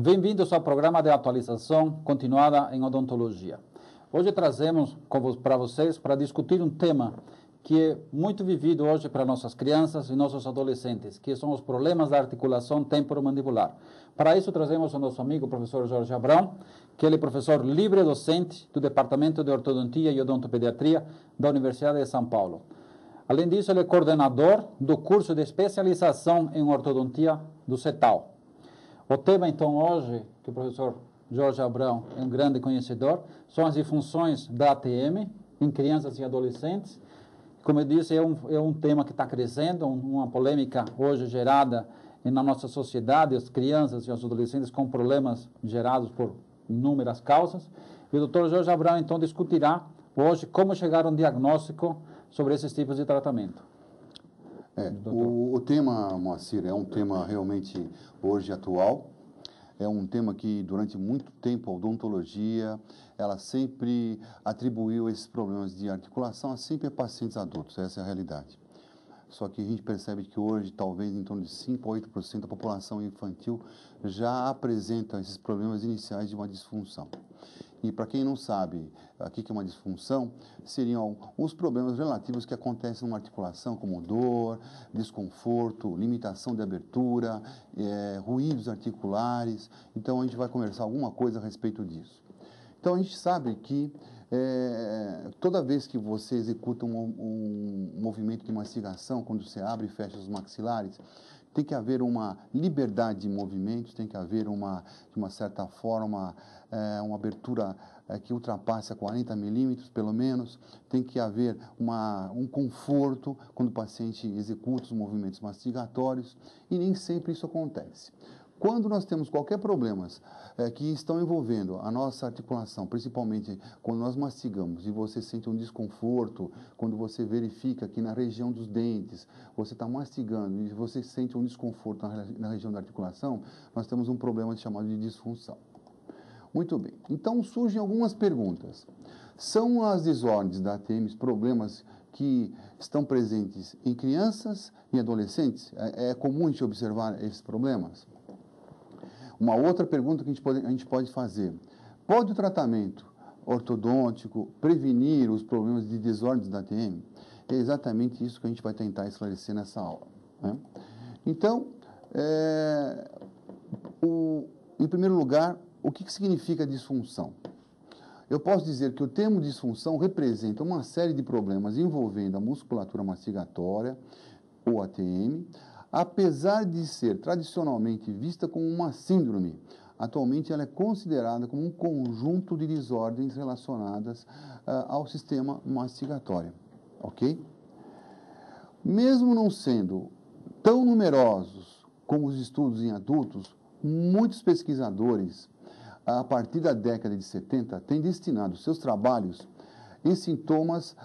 Bem-vindos ao programa de atualização continuada em odontologia. Hoje trazemos para vocês para discutir um tema que é muito vivido hoje para nossas crianças e nossos adolescentes, que são os problemas da articulação temporomandibular. Para isso trazemos o nosso amigo professor Jorge Abrão, que ele é professor livre docente do Departamento de Ortodontia e Odontopediatria da Universidade de São Paulo. Além disso, ele é coordenador do curso de especialização em ortodontia do CETAL. O tema, então, hoje, que o professor Jorge Abrão é um grande conhecedor, são as disfunções da ATM em crianças e adolescentes. Como eu disse, é um tema que está crescendo, uma polêmica hoje gerada na nossa sociedade, as crianças e os adolescentes com problemas gerados por inúmeras causas. E o Dr. Jorge Abrão, então, discutirá hoje como chegar a um diagnóstico sobre esses tipos de tratamento. O tema, Moacir, é um tema realmente hoje atual. É um tema que, durante muito tempo, a odontologia, ela sempre atribuiu esses problemas de articulação sempre a pacientes adultos. Essa é a realidade. Só que a gente percebe que hoje, talvez em torno de 5 a 8% da população infantil já apresenta esses problemas iniciais de uma disfunção. E para quem não sabe o que é uma disfunção, seriam os problemas relativos que acontecem numa articulação, como dor, desconforto, limitação de abertura, ruídos articulares. Então, a gente vai conversar alguma coisa a respeito disso. Então, a gente sabe que toda vez que você executa um movimento de mastigação, quando você abre e fecha os maxilares, tem que haver uma liberdade de movimentos, tem que haver, de uma certa forma, uma abertura que ultrapasse a 40 milímetros, pelo menos. Tem que haver um conforto quando o paciente executa os movimentos mastigatórios, e nem sempre isso acontece. Quando nós temos qualquer problema que estão envolvendo a nossa articulação, principalmente quando nós mastigamos e você sente um desconforto, quando você verifica que na região dos dentes você está mastigando e você sente um desconforto na região da articulação, nós temos um problema chamado de disfunção. Muito bem. Então surgem algumas perguntas. São as desordens da ATM problemas que estão presentes em crianças e adolescentes? É comum a gente observar esses problemas? Uma outra pergunta que a gente pode fazer: pode o tratamento ortodôntico prevenir os problemas de desordens da ATM? É exatamente isso que a gente vai tentar esclarecer nessa aula, né? Então, em primeiro lugar, o que significa disfunção? Eu posso dizer que o termo disfunção representa uma série de problemas envolvendo a musculatura mastigatória, ou ATM, apesar de ser tradicionalmente vista como uma síndrome. Atualmente ela é considerada como um conjunto de desordens relacionadas ao sistema mastigatório, ok? Mesmo não sendo tão numerosos como os estudos em adultos, muitos pesquisadores, a partir da década de 70, têm destinado seus trabalhos em sintomas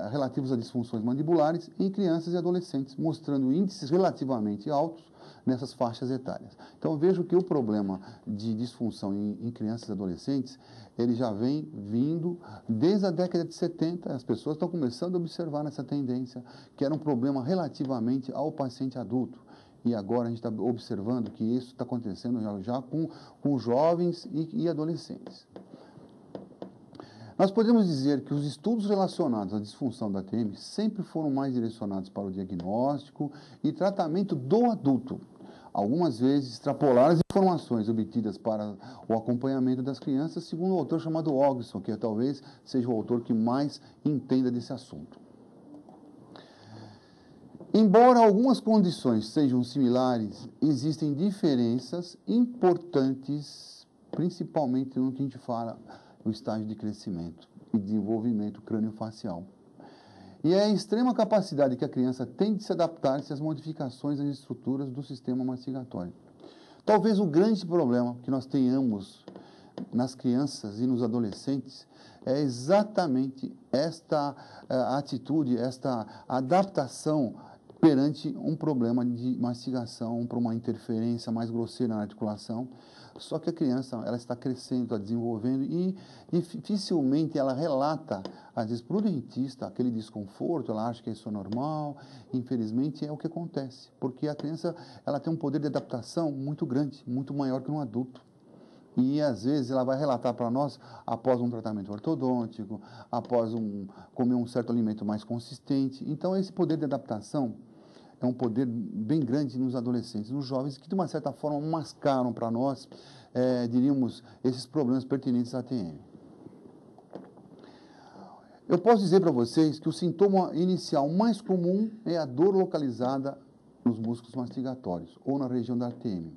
relativos a disfunções mandibulares em crianças e adolescentes, mostrando índices relativamente altos nessas faixas etárias. Então, vejo que o problema de disfunção em crianças e adolescentes, ele já vem vindo desde a década de 70, as pessoas estão começando a observar essa tendência, que era um problema relativamente ao paciente adulto. E agora a gente está observando que isso está acontecendo já com jovens e adolescentes. Nós podemos dizer que os estudos relacionados à disfunção da ATM sempre foram mais direcionados para o diagnóstico e tratamento do adulto. Algumas vezes extrapolaram as informações obtidas para o acompanhamento das crianças, segundo o autor chamado Ogson, que talvez seja o autor que mais entenda desse assunto. Embora algumas condições sejam similares, existem diferenças importantes, principalmente no que a gente fala o estágio de crescimento e desenvolvimento crâniofacial. E é a extrema capacidade que a criança tem de se adaptar-se às modificações das estruturas do sistema mastigatório. Talvez o grande problema que nós tenhamos nas crianças e nos adolescentes é exatamente esta atitude, esta adaptação perante um problema de mastigação, para uma interferência mais grosseira na articulação, Só que a criança, ela está crescendo, está desenvolvendo e dificilmente ela relata, às vezes, para o dentista, aquele desconforto, ela acha que isso é normal. Infelizmente, é o que acontece, porque a criança, ela tem um poder de adaptação muito grande, muito maior que um adulto. E, às vezes, ela vai relatar para nós, após um tratamento ortodôntico, após comer um certo alimento mais consistente. Então, esse poder de adaptação é um poder bem grande nos adolescentes, nos jovens, que, de uma certa forma, mascaram para nós, diríamos, esses problemas pertinentes à TM. Eu posso dizer para vocês que o sintoma inicial mais comum é a dor localizada nos músculos mastigatórios, ou na região da TM.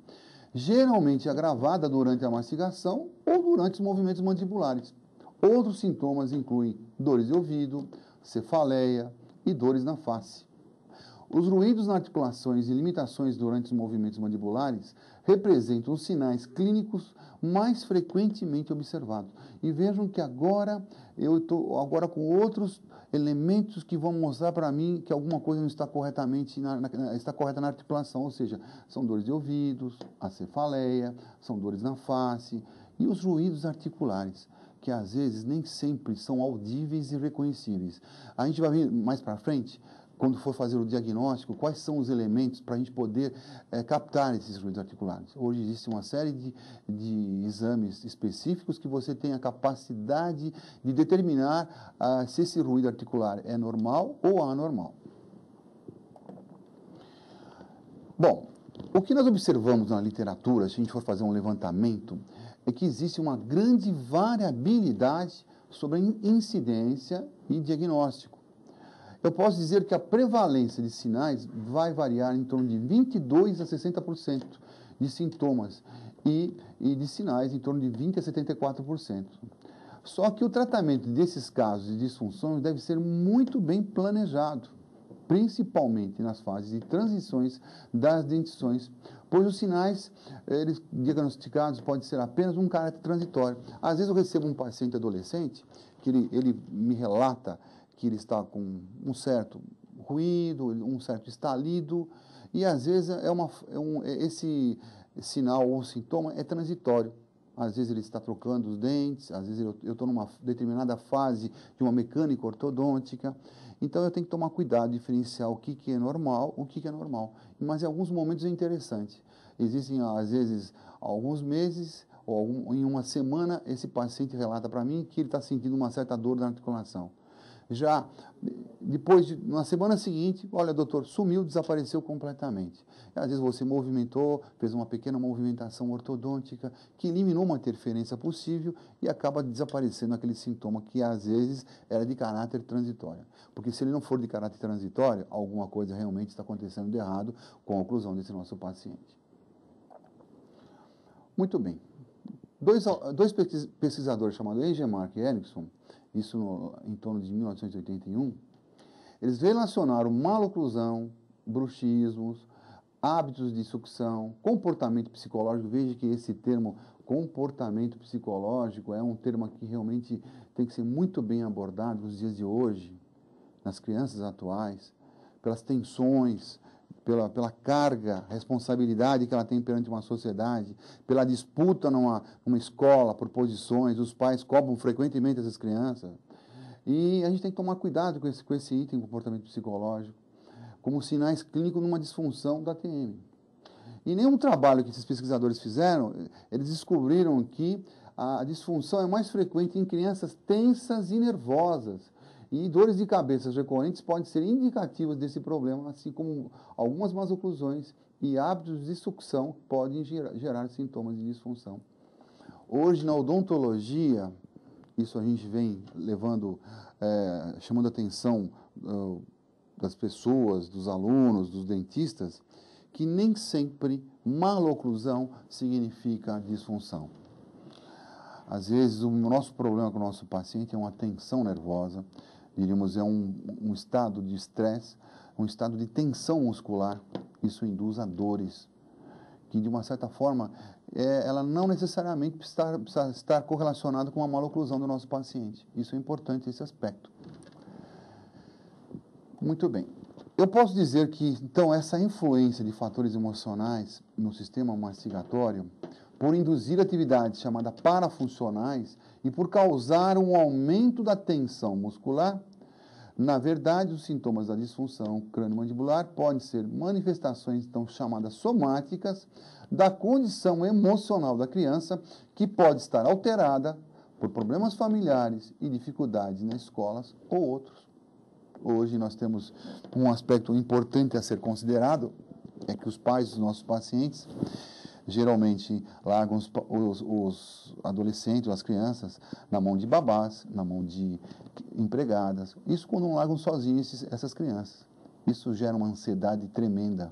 Geralmente agravada durante a mastigação ou durante os movimentos mandibulares. Outros sintomas incluem dores de ouvido, cefaleia e dores na face. Os ruídos nas articulações e limitações durante os movimentos mandibulares representam os sinais clínicos mais frequentemente observados. E vejam que agora eu estou com outros elementos que vão mostrar para mim que alguma coisa não está corretamente está correta na articulação, ou seja, são dores de ouvidos, a cefaleia, são dores na face e os ruídos articulares, que às vezes nem sempre são audíveis e reconhecíveis. A gente vai ver mais para frente, quando for fazer o diagnóstico, quais são os elementos para a gente poder captar esses ruídos articulares. Hoje existe uma série de exames específicos que você tem a capacidade de determinar se esse ruído articular é normal ou anormal. Bom, o que nós observamos na literatura, se a gente for fazer um levantamento, é que existe uma grande variabilidade sobre a incidência e diagnóstico. Eu posso dizer que a prevalência de sinais vai variar em torno de 22% a 60% de sintomas e de sinais em torno de 20% a 74%. Só que o tratamento desses casos de disfunções deve ser muito bem planejado, principalmente nas fases de transições das dentições, pois os sinais eles diagnosticados podem ser apenas um caráter transitório. Às vezes eu recebo um paciente adolescente que ele me relata que ele está com um certo ruído, um certo estalido, e às vezes esse sinal ou sintoma é transitório. Às vezes ele está trocando os dentes, às vezes eu estou numa determinada fase de uma mecânica ortodôntica, então eu tenho que tomar cuidado, diferenciar o que é normal, o que é normal. Mas em alguns momentos é interessante. Existem, às vezes, alguns meses, ou em uma semana, esse paciente relata para mim que ele está sentindo uma certa dor na articulação. Já depois, na semana seguinte, olha, doutor, sumiu, desapareceu completamente. Às vezes você movimentou, fez uma pequena movimentação ortodôntica que eliminou uma interferência possível e acaba desaparecendo aquele sintoma que às vezes era de caráter transitório. Porque se ele não for de caráter transitório, alguma coisa realmente está acontecendo de errado com a oclusão desse nosso paciente. Muito bem. Dois pesquisadores chamados Engelmark e Erickson, isso em torno de 1981, eles relacionaram maloclusão, bruxismos, hábitos de sucção, comportamento psicológico. Veja que esse termo comportamento psicológico é um termo que realmente tem que ser muito bem abordado nos dias de hoje, nas crianças atuais, pelas tensões, pela carga, responsabilidade que ela tem perante uma sociedade, pela disputa numa escola por posições, os pais cobram frequentemente essas crianças. E a gente tem que tomar cuidado com esse item, comportamento psicológico, como sinais clínicos numa disfunção da TM. E nenhum trabalho que esses pesquisadores fizeram, eles descobriram que a disfunção é mais frequente em crianças tensas e nervosas. E dores de cabeça recorrentes podem ser indicativas desse problema, assim como algumas más oclusões e hábitos de sucção podem gerar sintomas de disfunção. Hoje, na odontologia, isso a gente vem levando, chamando a atenção das pessoas, dos alunos, dos dentistas, que nem sempre maloclusão significa disfunção. Às vezes, o nosso problema com o nosso paciente é uma tensão nervosa, diríamos, é um estado de estresse, um estado de tensão muscular. Isso induz a dores, que de uma certa forma, ela não necessariamente precisa estar correlacionada com a maloclusão do nosso paciente. Isso é importante, esse aspecto. Muito bem. Eu posso dizer que, então, essa influência de fatores emocionais no sistema mastigatório por induzir atividades chamadas parafuncionais e por causar um aumento da tensão muscular, na verdade, os sintomas da disfunção crânio-mandibular podem ser manifestações, então, chamadas somáticas, da condição emocional da criança, que pode estar alterada por problemas familiares e dificuldades nas escolas ou outros. Hoje nós temos um aspecto importante a ser considerado, é que os pais dos nossos pacientes geralmente largam os adolescentes, as crianças, na mão de babás, na mão de empregadas. Isso quando não largam sozinhos essas crianças. Isso gera uma ansiedade tremenda,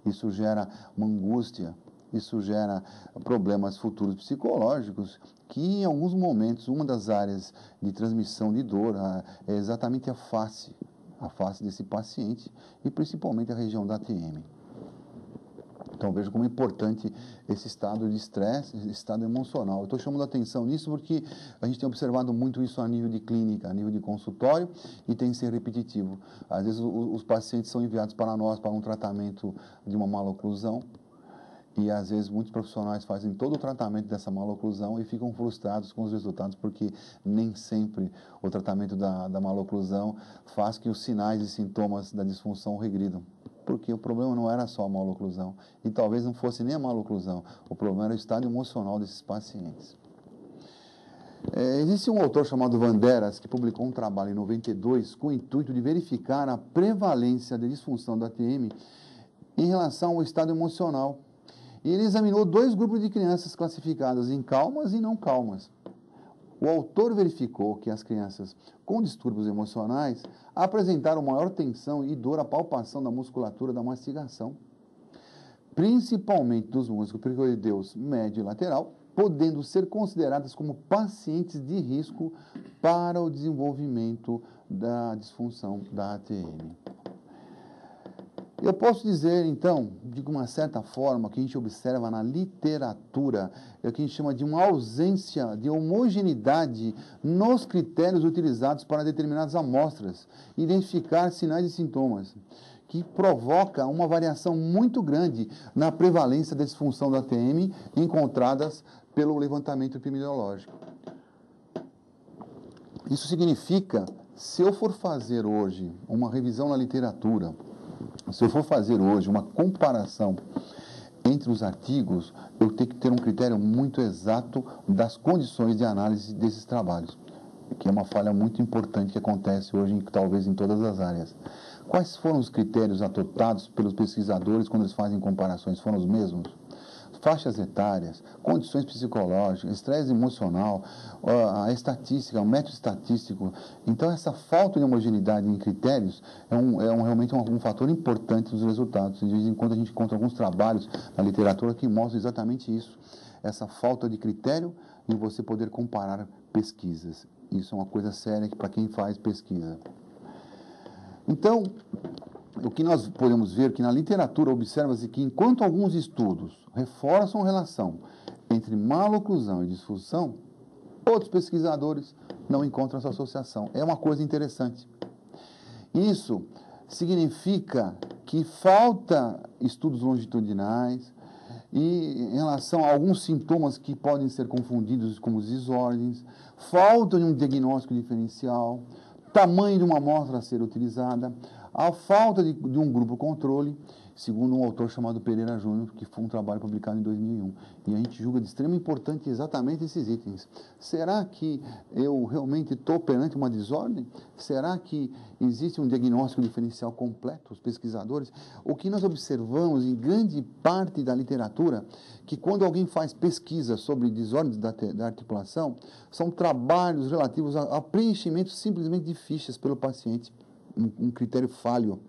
isso gera uma angústia, isso gera problemas futuros psicológicos, que em alguns momentos, uma das áreas de transmissão de dor é exatamente a face desse paciente e principalmente a região da ATM. Então, veja como é importante esse estado de estresse, esse estado emocional. Eu estou chamando a atenção nisso porque a gente tem observado muito isso a nível de clínica, a nível de consultório, e tem que ser repetitivo. Às vezes, os pacientes são enviados para nós para um tratamento de uma maloclusão, e às vezes muitos profissionais fazem todo o tratamento dessa maloclusão e ficam frustrados com os resultados, porque nem sempre o tratamento da maloclusão faz que os sinais e sintomas da disfunção regridam. Porque o problema não era só a maloclusão, e talvez não fosse nem a maloclusão, o problema era o estado emocional desses pacientes. Existe um autor chamado Vanderas, que publicou um trabalho em 92 com o intuito de verificar a prevalência da disfunção da ATM em relação ao estado emocional. E ele examinou 2 grupos de crianças classificadas em calmas e não calmas. O autor verificou que as crianças com distúrbios emocionais apresentaram maior tensão e dor à palpação da musculatura da mastigação, principalmente dos músculos pericoideus médio e lateral, podendo ser consideradas como pacientes de risco para o desenvolvimento da disfunção da ATM. Eu posso dizer, então, de uma certa forma, que a gente observa na literatura, é o que a gente chama de uma ausência de homogeneidade nos critérios utilizados para determinadas amostras, identificar sinais e sintomas, que provoca uma variação muito grande na prevalência da disfunção da ATM encontradas pelo levantamento epidemiológico. Isso significa, se eu for fazer hoje uma revisão na literatura, se eu for fazer hoje uma comparação entre os artigos, eu tenho que ter um critério muito exato das condições de análise desses trabalhos, que é uma falha muito importante que acontece hoje, talvez em todas as áreas. Quais foram os critérios adotados pelos pesquisadores quando eles fazem comparações? Foram os mesmos? Faixas etárias, condições psicológicas, estresse emocional, a estatística, o método estatístico. Então, essa falta de homogeneidade em critérios realmente um fator importante nos resultados. De vez em quando a gente encontra alguns trabalhos na literatura que mostram exatamente isso. Essa falta de critério e você poder comparar pesquisas. Isso é uma coisa séria para quem faz pesquisa. Então, o que nós podemos ver que na literatura observa-se que enquanto alguns estudos reforçam a relação entre maloclusão e disfunção, outros pesquisadores não encontram essa associação. É uma coisa interessante. Isso significa que falta estudos longitudinais e em relação a alguns sintomas que podem ser confundidos como desordens, falta de um diagnóstico diferencial, tamanho de uma amostra a ser utilizada, a falta de um grupo controle, segundo um autor chamado Pereira Júnior, que foi um trabalho publicado em 2001. E a gente julga de extrema importância exatamente esses itens. Será que eu realmente estou perante uma desordem? Será que existe um diagnóstico diferencial completo? Os pesquisadores, o que nós observamos em grande parte da literatura, que quando alguém faz pesquisa sobre desordens da articulação, são trabalhos relativos a preenchimento simplesmente de fichas pelo paciente. Um critério falho,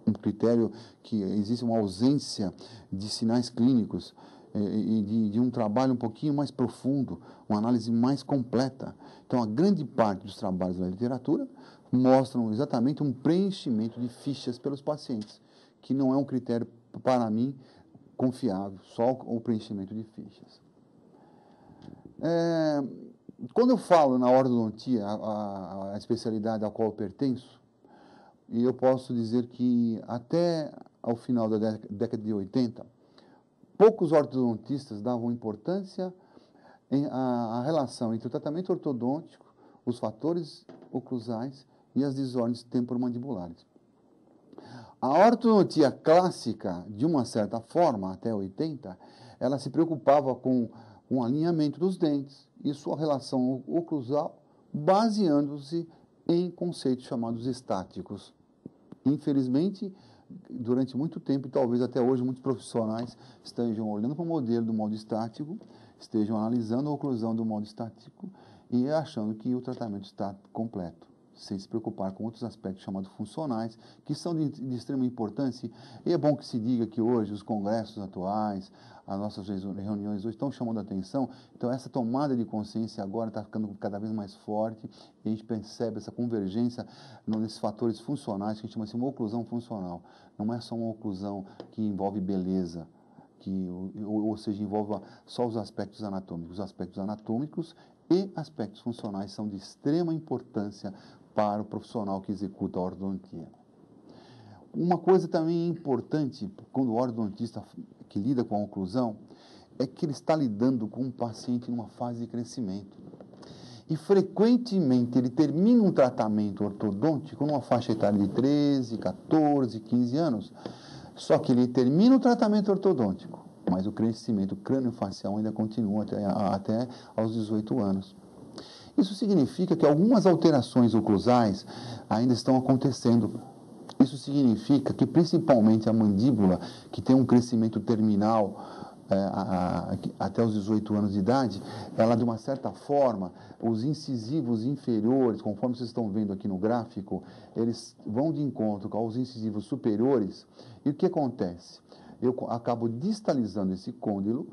um critério que existe uma ausência de sinais clínicos e de um trabalho um pouquinho mais profundo, uma análise mais completa. Então, a grande parte dos trabalhos da literatura mostram exatamente um preenchimento de fichas pelos pacientes, que não é um critério, para mim, confiável, só o preenchimento de fichas. Quando eu falo na ortodontia, a especialidade a qual eu pertenço, e eu posso dizer que até ao final da década de 80, poucos ortodontistas davam importância à relação entre o tratamento ortodôntico, os fatores oclusais e as desordens temporomandibulares. A ortodontia clássica, de uma certa forma, até 80, ela se preocupava com o alinhamento dos dentes e sua relação oclusal, baseando-se em conceitos chamados estáticos. Infelizmente, durante muito tempo, e talvez até hoje, muitos profissionais estejam olhando para o modelo do modo estático, estejam analisando a oclusão do modo estático e achando que o tratamento está completo, sem se preocupar com outros aspectos chamados funcionais, que são de extrema importância. E é bom que se diga que hoje os congressos atuais, as nossas reuniões hoje estão chamando a atenção. Então, essa tomada de consciência agora está ficando cada vez mais forte e a gente percebe essa convergência nesses fatores funcionais, que a gente chama assim, uma oclusão funcional. Não é só uma oclusão que envolve beleza, ou seja, envolve só os aspectos anatômicos. Os aspectos anatômicos e aspectos funcionais são de extrema importância para o profissional que executa a ortodontia. Uma coisa também importante, quando o ortodontista que lida com a oclusão, é que ele está lidando com um paciente numa fase de crescimento. E, frequentemente, ele termina um tratamento ortodôntico numa faixa etária de 13, 14, 15 anos. Só que ele termina o tratamento ortodôntico, mas o crescimento crâniofacial ainda continua até aos 18 anos. Isso significa que algumas alterações oclusais ainda estão acontecendo. Isso significa que, principalmente, a mandíbula, que tem um crescimento terminal até os 18 anos de idade, ela, de uma certa forma, os incisivos inferiores, conforme vocês estão vendo aqui no gráfico, eles vão de encontro aos incisivos superiores. E o que acontece? Eu acabo distalizando esse côndilo,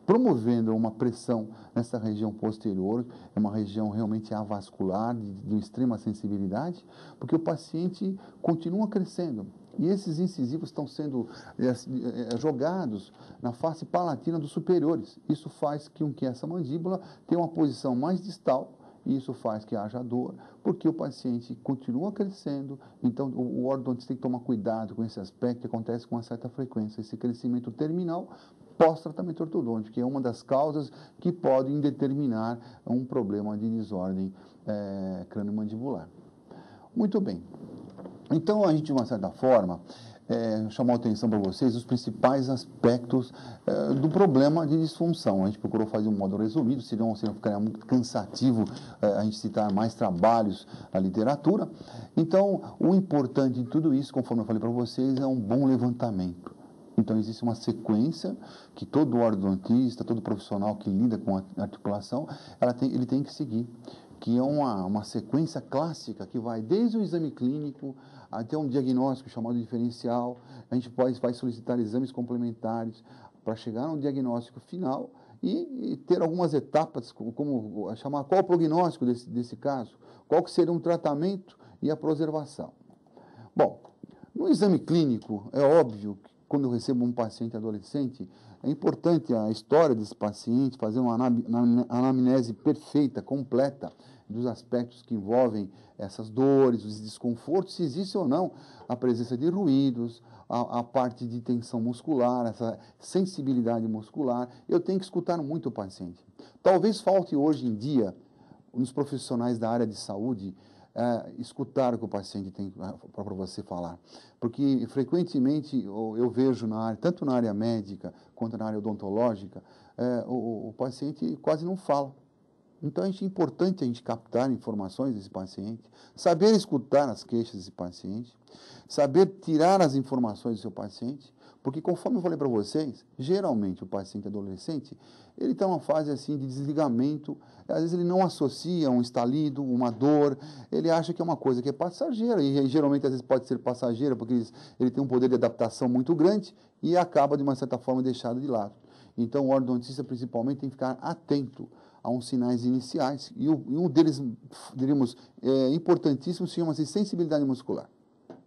promovendo uma pressão nessa região posterior, é uma região realmente avascular, de extrema sensibilidade, porque o paciente continua crescendo. E esses incisivos estão sendo jogados na face palatina dos superiores. Isso faz com que essa mandíbula tenha uma posição mais distal, e isso faz que haja dor, porque o paciente continua crescendo. Então, o ortodontista tem que tomar cuidado com esse aspecto, que acontece com uma certa frequência, esse crescimento terminal pós-tratamento ortodôntico, que é uma das causas que podem determinar um problema de desordem crânio-mandibular. Muito bem. Então, a gente, de uma certa forma, chamou a atenção para vocês os principais aspectos do problema de disfunção. A gente procurou fazer um modo resumido, senão ficaria muito cansativo a gente citar mais trabalhos na literatura. Então, o importante em tudo isso, conforme eu falei para vocês, é um bom levantamento. Então, existe uma sequência que todo ortodontista, todo profissional que lida com a articulação, ele tem que seguir, que é uma sequência clássica que vai desde o exame clínico até um diagnóstico chamado diferencial. A gente vai solicitar exames complementares para chegar a um diagnóstico final e ter algumas etapas, como chamar qual o prognóstico desse caso, qual que seria um tratamento e a preservação. Bom, no exame clínico, é óbvio que quando eu recebo um paciente adolescente, é importante a história desse paciente, fazer uma anamnese perfeita, completa, dos aspectos que envolvem essas dores, os desconfortos, se existe ou não a presença de ruídos, a parte de tensão muscular, essa sensibilidade muscular. Eu tenho que escutar muito o paciente. Talvez falte hoje em dia, nos profissionais da área de saúde, escutar o que o paciente tem para você falar. Porque, frequentemente, eu vejo, tanto na área médica quanto na área odontológica, o paciente quase não fala. Então, é importante a gente captar informações desse paciente, saber escutar as queixas desse paciente, saber tirar as informações do seu paciente, porque, conforme eu falei para vocês, geralmente o paciente adolescente, ele está numa fase assim de desligamento, às vezes ele não associa um estalido, uma dor, ele acha que é uma coisa que é passageira, e geralmente às vezes pode ser passageira, porque ele tem um poder de adaptação muito grande e acaba, de uma certa forma, deixado de lado. Então, o ortodontista, principalmente, tem que ficar atento a uns sinais iniciais, e um deles, diríamos, importantíssimo, chama-se sensibilidade muscular.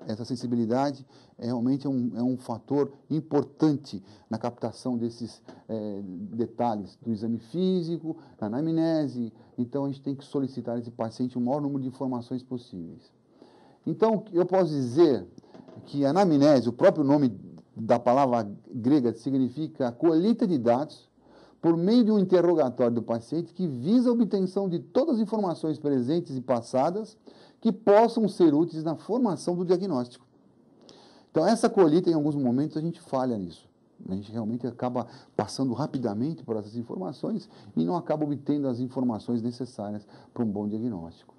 Essa sensibilidade realmente é um fator importante na captação desses detalhes do exame físico, da anamnese. Então, a gente tem que solicitar a esse paciente o maior número de informações possíveis. Então, eu posso dizer que a anamnese, o próprio nome da palavra grega significa colheita de dados, por meio de um interrogatório do paciente que visa a obtenção de todas as informações presentes e passadas que possam ser úteis na formação do diagnóstico. Então, essa colheita, em alguns momentos, a gente falha nisso. A gente realmente acaba passando rapidamente por essas informações e não acaba obtendo as informações necessárias para um bom diagnóstico.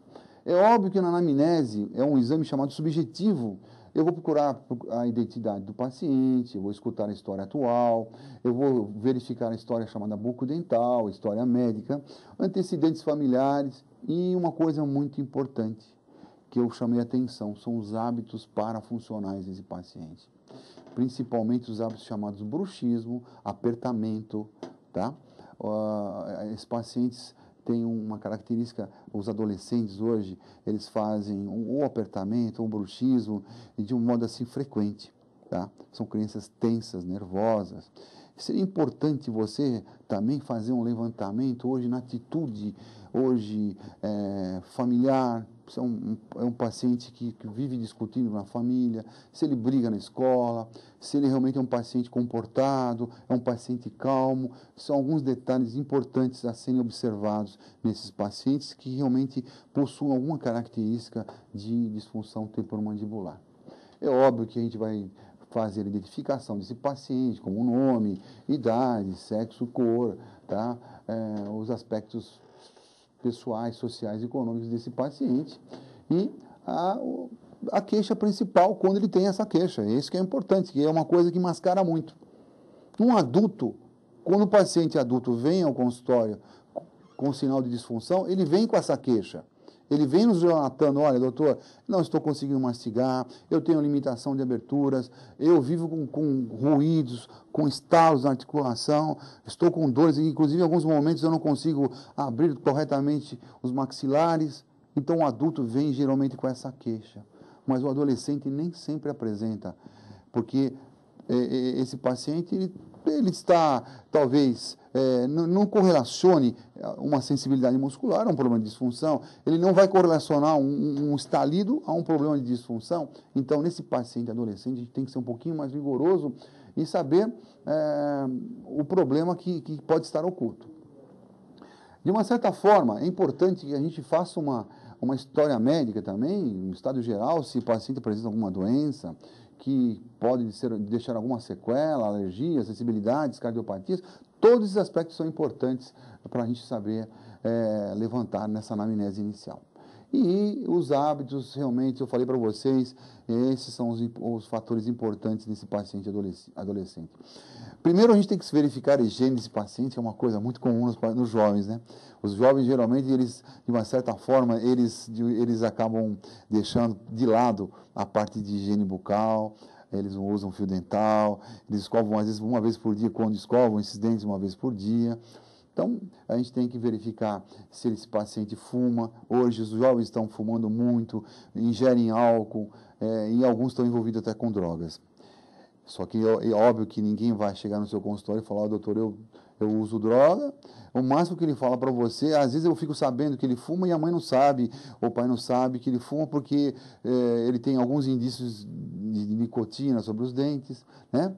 É óbvio que na anamnese é um exame chamado subjetivo. Eu vou procurar a identidade do paciente, eu vou escutar a história atual, eu vou verificar a história chamada bucodental, história médica, antecedentes familiares e uma coisa muito importante que eu chamei a atenção, são os hábitos parafuncionais desse paciente. Principalmente os hábitos chamados bruxismo, apertamento, tá? Esses pacientes têm uma característica, os adolescentes hoje, eles fazem ou apertamento, ou bruxismo, de um modo assim frequente, tá? São crianças tensas, nervosas. Seria importante você também fazer um levantamento hoje na atitude, hoje familiar. Se é um paciente que vive discutindo na família, se ele briga na escola, se ele realmente é um paciente comportado, é um paciente calmo. São alguns detalhes importantes a serem observados nesses pacientes que realmente possuem alguma característica de disfunção temporomandibular. É óbvio que a gente vai fazer a identificação desse paciente, como nome, idade, sexo, cor, tá? Os aspectos pessoais, sociais e econômicos desse paciente e a queixa principal quando ele tem essa queixa. Isso que é importante, que é uma coisa que mascara muito. Um adulto, quando o paciente adulto vem ao consultório com sinal de disfunção, ele vem com essa queixa. Ele vem nos relatando, olha, doutor, não estou conseguindo mastigar, eu tenho limitação de aberturas, eu vivo com ruídos, com estalos na articulação, estou com dores, inclusive em alguns momentos eu não consigo abrir corretamente os maxilares. Então o adulto vem geralmente com essa queixa, mas o adolescente nem sempre apresenta, porque esse paciente ele está, talvez, não correlacione uma sensibilidade muscular a um problema de disfunção, ele não vai correlacionar um estalido a um problema de disfunção. Então, nesse paciente adolescente, a gente tem que ser um pouquinho mais rigoroso e saber o problema que pode estar oculto. De uma certa forma, é importante que a gente faça uma história médica também, um estado geral, se o paciente apresenta alguma doença, que pode deixar alguma sequela, alergias, sensibilidades, cardiopatias. Todos esses aspectos são importantes para a gente saber levantar nessa anamnese inicial. E os hábitos, realmente, eu falei para vocês, esses são os fatores importantes nesse paciente adolescente. Primeiro, a gente tem que verificar a higiene desse paciente, que é uma coisa muito comum nos jovens, né? Os jovens, geralmente, eles, de uma certa forma, eles acabam deixando de lado a parte de higiene bucal, eles não usam fio dental, eles escovam, às vezes, uma vez por dia, quando escovam esses dentes uma vez por dia. Então, a gente tem que verificar se esse paciente fuma. Hoje, os jovens estão fumando muito, ingerem álcool, e alguns estão envolvidos até com drogas. Só que é óbvio que ninguém vai chegar no seu consultório e falar, doutor, eu uso droga. O máximo que ele fala para você, às vezes eu fico sabendo que ele fuma e a mãe não sabe, ou o pai não sabe que ele fuma porque ele tem alguns indícios de nicotina sobre os dentes, né?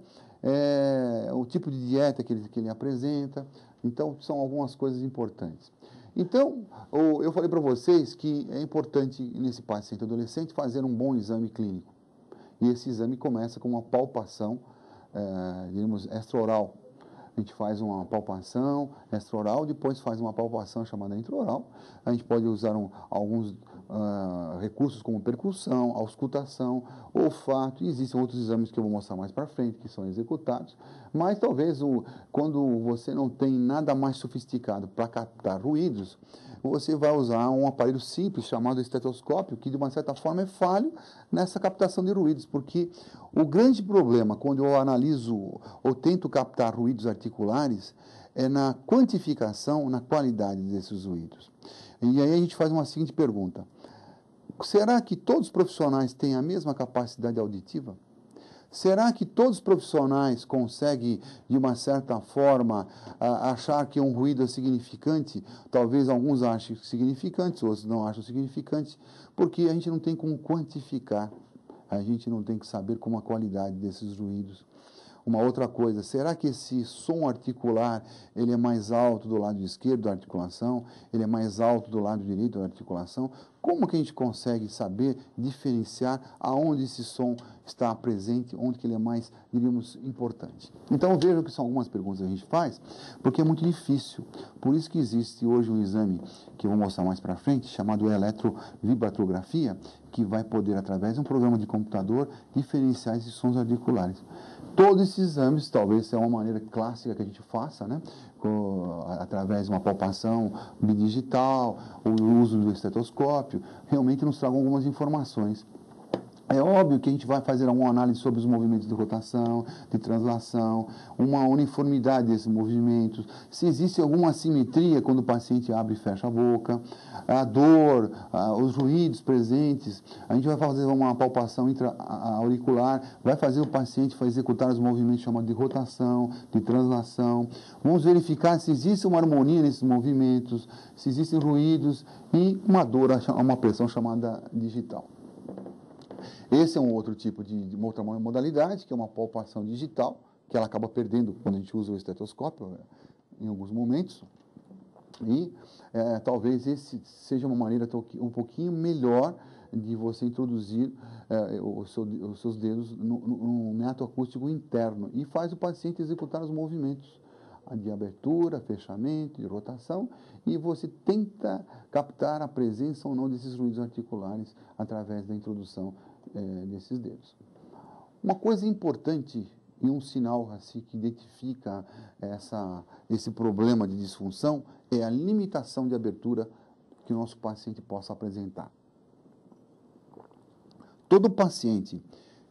O tipo de dieta que ele apresenta. Então, são algumas coisas importantes. Então, eu falei para vocês que é importante, nesse paciente adolescente, fazer um bom exame clínico. E esse exame começa com uma palpação, diríamos, extraoral. A gente faz uma palpação extraoral, depois faz uma palpação chamada intraoral. A gente pode usar alguns recursos como percussão, auscultação, olfato, e existem outros exames que eu vou mostrar mais para frente, que são executados. Mas talvez quando você não tem nada mais sofisticado para captar ruídos, você vai usar um aparelho simples chamado estetoscópio, que de uma certa forma é falho nessa captação de ruídos, porque o grande problema quando eu analiso ou tento captar ruídos articulares é na quantificação, na qualidade desses ruídos. E aí a gente faz uma seguinte pergunta: será que todos os profissionais têm a mesma capacidade auditiva? Será que todos os profissionais conseguem, de uma certa forma, achar que um ruído é significante? Talvez alguns achem significante, outros não acham significante, porque a gente não tem como quantificar, a gente não tem que saber como a qualidade desses ruídos. Uma outra coisa, será que esse som articular, ele é mais alto do lado esquerdo da articulação? Ele é mais alto do lado direito da articulação? Como que a gente consegue saber, diferenciar aonde esse som está presente, onde que ele é mais, diríamos, importante? Então, vejam que são algumas perguntas que a gente faz, porque é muito difícil. Por isso que existe hoje um exame, que eu vou mostrar mais para frente, chamado eletrovibratrografia, que vai poder, através de um programa de computador, diferenciar esses sons articulares. Todos esses exames, talvez seja uma maneira clássica que a gente faça, né? Através de uma palpação bidigital, o uso do estetoscópio, realmente nos tragam algumas informações. É óbvio que a gente vai fazer uma análise sobre os movimentos de rotação, de translação, uma uniformidade desses movimentos, se existe alguma assimetria quando o paciente abre e fecha a boca, a dor, os ruídos presentes. A gente vai fazer uma palpação intra-auricular, vai fazer o paciente executar os movimentos chamados de rotação, de translação. Vamos verificar se existe uma harmonia nesses movimentos, se existem ruídos e uma dor, uma pressão chamada digital. Esse é um outro tipo de uma outra modalidade, que é uma palpação digital, que ela acaba perdendo quando a gente usa o estetoscópio, em alguns momentos. E talvez esse seja uma maneira um pouquinho melhor de você introduzir os seus dedos no método acústico interno e faz o paciente executar os movimentos de abertura, fechamento, de rotação, e você tenta captar a presença ou não desses ruídos articulares através da introdução desses dedos. Uma coisa importante e um sinal assim, que identifica esse problema de disfunção é a limitação de abertura que o nosso paciente possa apresentar. Todo paciente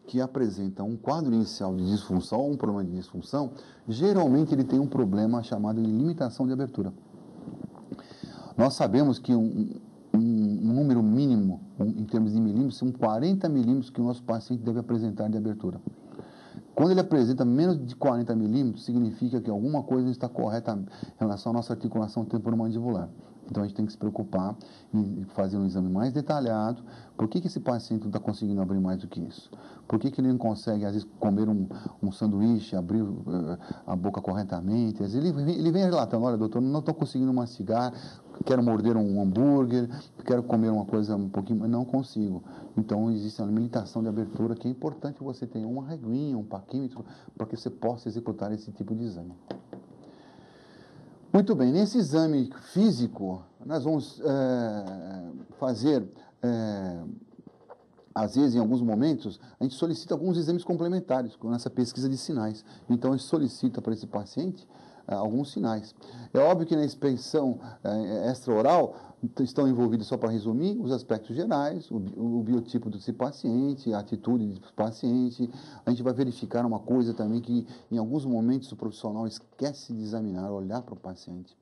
que apresenta um quadro inicial de disfunção ou um problema de disfunção, geralmente ele tem um problema chamado de limitação de abertura. Nós sabemos que um número mínimo, em termos de milímetros, são 40 milímetros que o nosso paciente deve apresentar de abertura. Quando ele apresenta menos de 40 milímetros, significa que alguma coisa não está correta em relação à nossa articulação temporomandibular. Então, a gente tem que se preocupar em fazer um exame mais detalhado. Por que esse paciente não está conseguindo abrir mais do que isso? Por que ele não consegue, às vezes, comer um sanduíche, abrir a boca corretamente? Às vezes, ele vem relatando, olha, doutor, não estou conseguindo mastigar, quero morder um hambúrguer, quero comer uma coisa um pouquinho, mas não consigo. Então, existe uma limitação de abertura que é importante que você tenha uma reguinha, um paquímetro, para que você possa executar esse tipo de exame. Muito bem, nesse exame físico, nós vamos fazer, às vezes, em alguns momentos, a gente solicita alguns exames complementares com essa pesquisa de sinais. Então, a gente solicita para esse paciente alguns sinais. É óbvio que na inspeção extraoral estão envolvidos, só para resumir, os aspectos gerais, o biotipo desse paciente, a atitude do paciente. A gente vai verificar uma coisa também que, em alguns momentos, o profissional esquece de examinar, olhar para o paciente.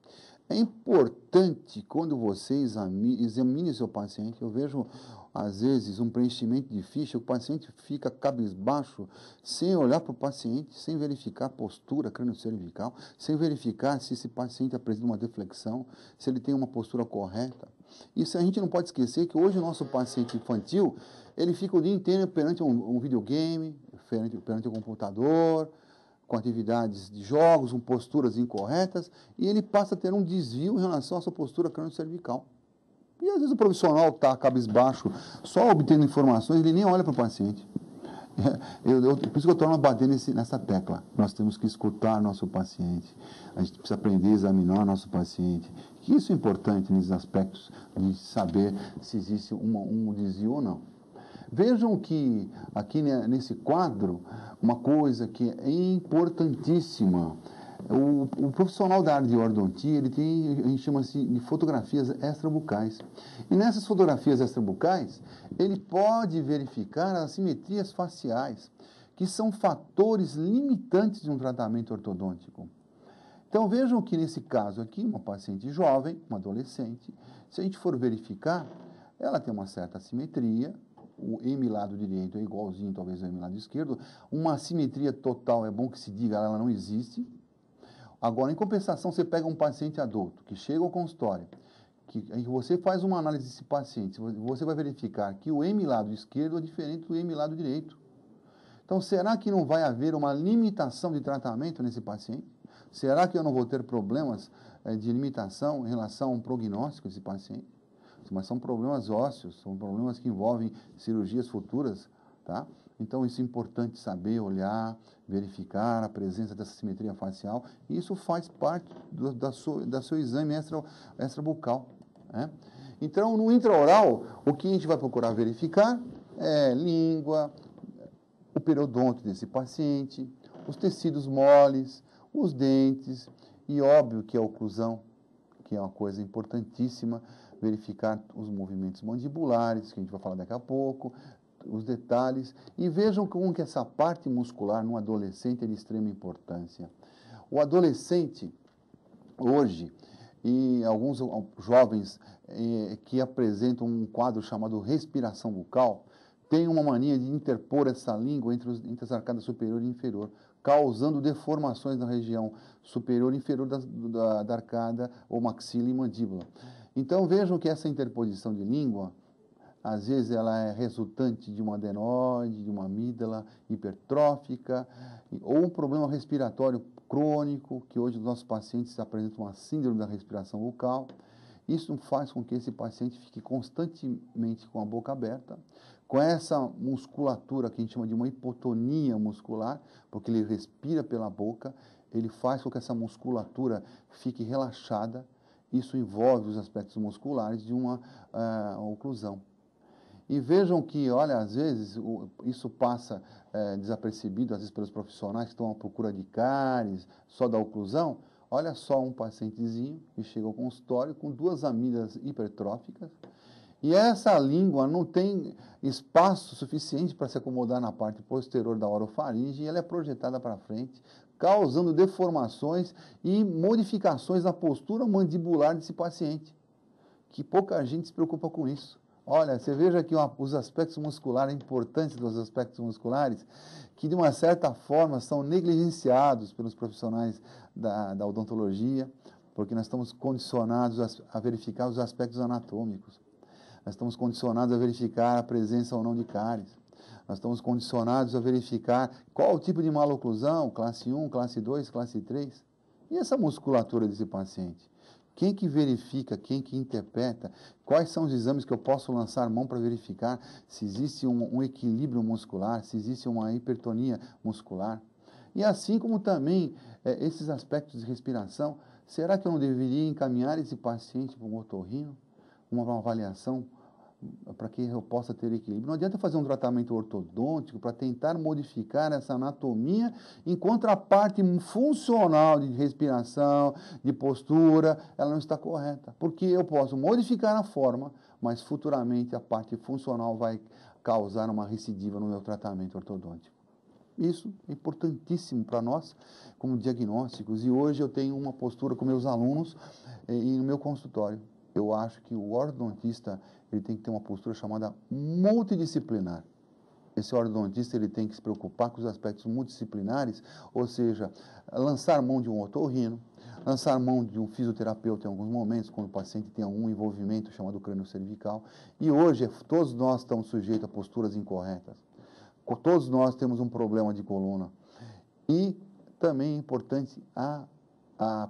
É importante, quando você examine seu paciente, eu vejo, às vezes, um preenchimento de ficha, o paciente fica cabisbaixo, sem olhar para o paciente, sem verificar a postura crânio-cervical, sem verificar se esse paciente apresenta uma deflexão, se ele tem uma postura correta. Isso a gente não pode esquecer que hoje o nosso paciente infantil, ele fica o dia inteiro perante um videogame, perante um computador, com atividades de jogos, com posturas incorretas, e ele passa a ter um desvio em relação à sua postura crânio-cervical. E às vezes o profissional está cabisbaixo, só obtendo informações, ele nem olha para o paciente. Por isso que eu torno a bater nessa tecla. Nós temos que escutar nosso paciente, a gente precisa aprender a examinar nosso paciente. Isso é importante nesses aspectos de saber se existe um desvio ou não. Vejam que aqui nesse quadro, uma coisa que é importantíssima, o profissional da área de ortodontia, ele tem, a gente chama assim, de fotografias extrabucais. E nessas fotografias extrabucais, ele pode verificar as assimetrias faciais, que são fatores limitantes de um tratamento ortodôntico. Então vejam que nesse caso aqui, uma paciente jovem, uma adolescente, se a gente for verificar, ela tem uma certa assimetria. O M lado direito é igualzinho, talvez, ao M lado esquerdo. Uma assimetria total, é bom que se diga, ela não existe. Agora, em compensação, você pega um paciente adulto que chega ao consultório, que você faz uma análise desse paciente, você vai verificar que o M lado esquerdo é diferente do M lado direito. Então, será que não vai haver uma limitação de tratamento nesse paciente? Será que eu não vou ter problemas de limitação em relação a um prognóstico desse paciente? Mas são problemas ósseos, são problemas que envolvem cirurgias futuras, tá? Então, isso é importante saber, olhar, verificar a presença dessa simetria facial, e isso faz parte do seu exame extrabucal, né? Então, no intraoral, o que a gente vai procurar verificar é língua, o periodonto desse paciente, os tecidos moles, os dentes, e óbvio que a oclusão, que é uma coisa importantíssima, verificar os movimentos mandibulares, que a gente vai falar daqui a pouco, os detalhes, e vejam como que essa parte muscular no adolescente é de extrema importância. O adolescente, hoje, e alguns jovens que apresentam um quadro chamado respiração bucal, têm uma mania de interpor essa língua entre as arcadas superior e inferior, causando deformações na região superior e inferior da arcada ou maxila e mandíbula. Então, vejam que essa interposição de língua, às vezes ela é resultante de uma adenoide, de uma amígdala hipertrófica, ou um problema respiratório crônico, que hoje os nossos pacientes apresentam uma síndrome da respiração bucal. Isso faz com que esse paciente fique constantemente com a boca aberta, com essa musculatura que a gente chama de uma hipotonia muscular, porque ele respira pela boca, ele faz com que essa musculatura fique relaxada. Isso envolve os aspectos musculares de uma oclusão. E vejam que, olha, às vezes isso passa desapercebido, às vezes pelos profissionais que estão à procura de cáries, só da oclusão. Olha só um pacientezinho que chega ao consultório com 2 amígdalas hipertróficas, e essa língua não tem espaço suficiente para se acomodar na parte posterior da orofaringe, e ela é projetada para frente, causando deformações e modificações na postura mandibular desse paciente, que pouca gente se preocupa com isso. Olha, você veja aqui os aspectos musculares, a importância dos aspectos musculares, que de uma certa forma são negligenciados pelos profissionais da odontologia, porque nós estamos condicionados a verificar os aspectos anatômicos. Nós estamos condicionados a verificar a presença ou não de cáries. Nós estamos condicionados a verificar qual o tipo de maloclusão, classe 1, classe 2, classe 3. E essa musculatura desse paciente? Quem que verifica, quem que interpreta? Quais são os exames que eu posso lançar mão para verificar se existe um equilíbrio muscular, se existe uma hipertonia muscular? E assim como também esses aspectos de respiração, será que eu não deveria encaminhar esse paciente para um otorrino? Uma avaliação para que eu possa ter equilíbrio. Não adianta fazer um tratamento ortodôntico para tentar modificar essa anatomia, enquanto a parte funcional de respiração, de postura, ela não está correta. Porque eu posso modificar a forma, mas futuramente a parte funcional vai causar uma recidiva no meu tratamento ortodôntico. Isso é importantíssimo para nós, como diagnósticos. E hoje eu tenho uma postura com meus alunos e no meu consultório. Eu acho que o ortodontista ele tem que ter uma postura chamada multidisciplinar. Esse ortodontista ele tem que se preocupar com os aspectos multidisciplinares, ou seja, lançar mão de um otorrino, lançar mão de um fisioterapeuta em alguns momentos, quando o paciente tem algum envolvimento chamado crânio-cervical. E hoje todos nós estamos sujeitos a posturas incorretas. Todos nós temos um problema de coluna. E também é importante a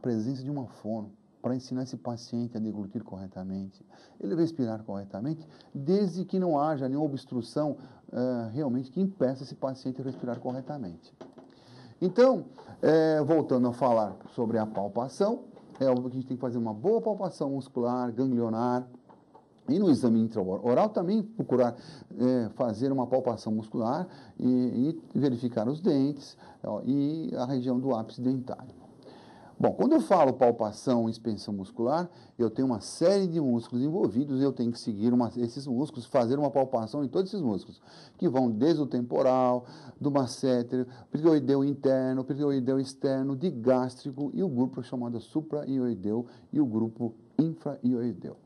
presença de uma fono, para ensinar esse paciente a deglutir corretamente, ele respirar corretamente, desde que não haja nenhuma obstrução realmente que impeça esse paciente a respirar corretamente. Então, voltando a falar sobre a palpação, é óbvio que a gente tem que fazer uma boa palpação muscular, ganglionar, e no exame intraoral também procurar fazer uma palpação muscular e verificar os dentes e a região do ápice dentário. Bom, quando eu falo palpação e expansão muscular, eu tenho uma série de músculos envolvidos e eu tenho que seguir esses músculos, fazer uma palpação em todos esses músculos, que vão desde o temporal, do masséter, piridoideu interno, piridoideu externo, digástrico e o grupo chamado supraioideu e o grupo infraioideu.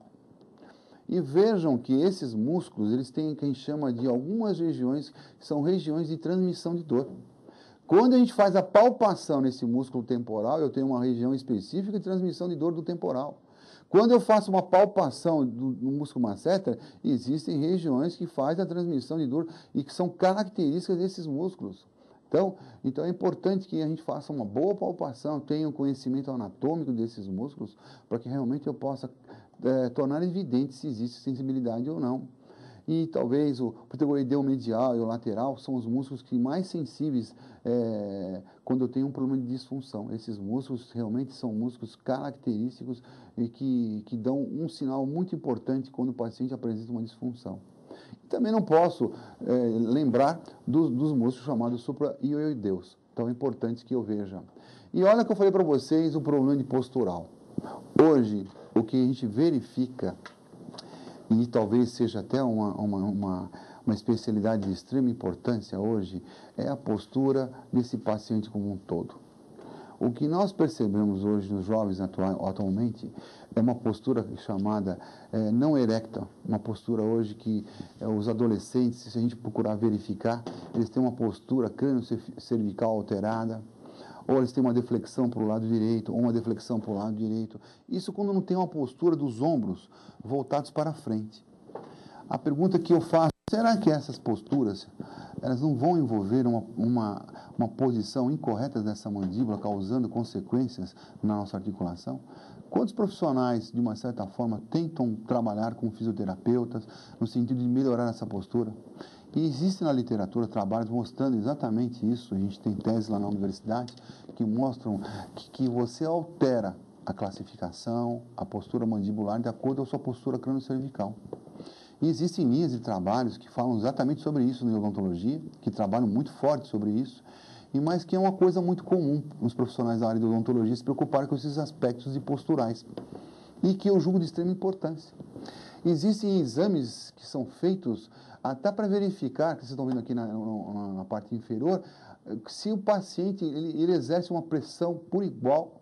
E vejam que esses músculos, eles têm o que a gente chama de algumas regiões, que são regiões de transmissão de dor. Quando a gente faz a palpação nesse músculo temporal, eu tenho uma região específica de transmissão de dor do temporal. Quando eu faço uma palpação do músculo masseter, existem regiões que fazem a transmissão de dor e que são características desses músculos. Então é importante que a gente faça uma boa palpação, tenha um conhecimento anatômico desses músculos, para que realmente eu possa tornar evidente se existe sensibilidade ou não. E talvez o pteroideu medial e o lateral são os músculos que mais sensíveis quando eu tenho um problema de disfunção. Esses músculos realmente são músculos característicos e que dão um sinal muito importante quando o paciente apresenta uma disfunção. Também não posso lembrar dos músculos chamados supraioideus. Então é importante que eu veja. E olha que eu falei para vocês o problema de postural. Hoje, o que a gente verifica, e talvez seja até uma especialidade de extrema importância hoje, é a postura desse paciente como um todo. O que nós percebemos hoje nos jovens atualmente é uma postura chamada não erecta, uma postura hoje que os adolescentes, se a gente procurar verificar, eles têm uma postura crânio-cervical alterada, ou eles têm uma deflexão para o lado direito, ou uma deflexão para o lado direito. Isso quando não tem uma postura dos ombros voltados para frente. A pergunta que eu faço, será que essas posturas elas não vão envolver uma posição incorreta dessa mandíbula, causando consequências na nossa articulação? Quantos profissionais, de uma certa forma, tentam trabalhar com fisioterapeutas no sentido de melhorar essa postura? E existem na literatura trabalhos mostrando exatamente isso. A gente tem teses lá na universidade que mostram que você altera a classificação, a postura mandibular, de acordo com a sua postura crânio-cervical. E existem linhas de trabalhos que falam exatamente sobre isso na odontologia, que trabalham muito forte sobre isso, mas que é uma coisa muito comum os profissionais da área de odontologia se preocuparem com esses aspectos posturais, e que eu julgo de extrema importância. Existem exames que são feitos até para verificar, que vocês estão vendo aqui na parte inferior, se o paciente ele exerce uma pressão por igual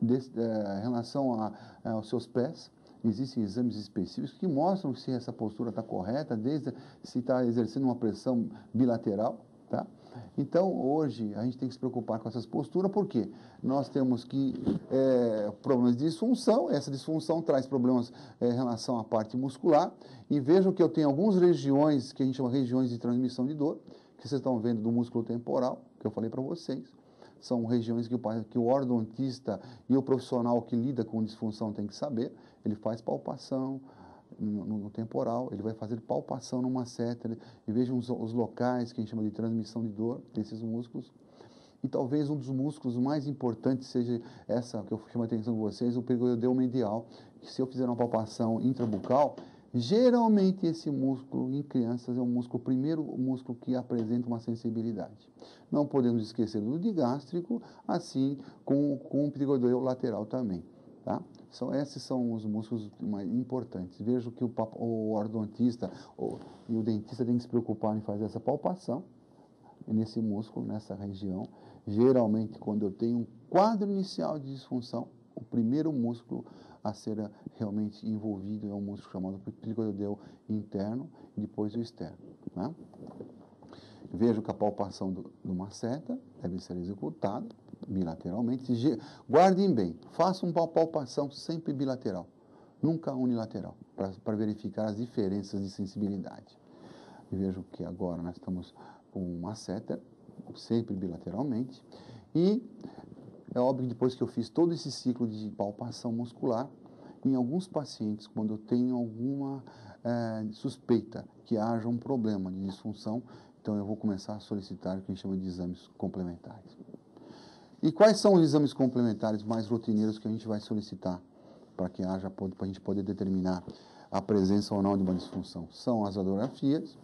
em relação aos seus pés. Existem exames específicos que mostram se essa postura está correta, desde se está exercendo uma pressão bilateral, tá? Então, hoje, a gente tem que se preocupar com essas posturas, porque nós temos problemas de disfunção, essa disfunção traz problemas em relação à parte muscular, e vejam que eu tenho algumas regiões, que a gente chama regiões de transmissão de dor, que vocês estão vendo do músculo temporal, que eu falei para vocês. São regiões que o ortodontista e o profissional que lida com disfunção tem que saber. Ele faz palpação no temporal, ele vai fazer palpação no masseter, e vejam os locais que a gente chama de transmissão de dor desses músculos. E talvez um dos músculos mais importantes seja essa, que eu chamo a atenção de vocês, o pteroideu medial, que se eu fizer uma palpação intrabucal, geralmente esse músculo em crianças é o primeiro músculo que apresenta uma sensibilidade. Não podemos esquecer do digástrico, assim com o pteroideu lateral também, tá? Esses são os músculos mais importantes. Vejo que o ortodontista e o dentista tem que se preocupar em fazer essa palpação nesse músculo, nessa região. Geralmente, quando eu tenho um quadro inicial de disfunção, o primeiro músculo a ser realmente envolvido é um músculo chamado pteroideu interno e depois o externo, né? Vejo que a palpação do masseter deve ser executada bilateralmente. Guardem bem, façam uma palpação sempre bilateral, nunca unilateral, para verificar as diferenças de sensibilidade. E vejo que agora nós estamos com o masseter, sempre bilateralmente, e é óbvio que depois que eu fiz todo esse ciclo de palpação muscular, em alguns pacientes, quando eu tenho alguma suspeita que haja um problema de disfunção, então eu vou começar a solicitar o que a gente chama de exames complementares. E quais são os exames complementares mais rotineiros que a gente vai solicitar para a gente poder determinar a presença ou não de uma disfunção? São as radiografias,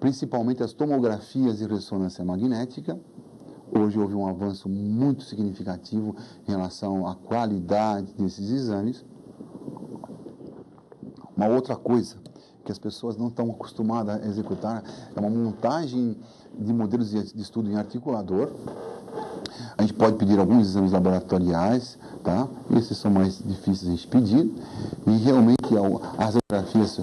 principalmente as tomografias de ressonância magnética. Hoje houve um avanço muito significativo em relação à qualidade desses exames. Uma outra coisa que as pessoas não estão acostumadas a executar é uma montagem de modelos de estudo em articulador. A gente pode pedir alguns exames laboratoriais, tá? Esses são mais difíceis de a gente pedir. E realmente as radiografias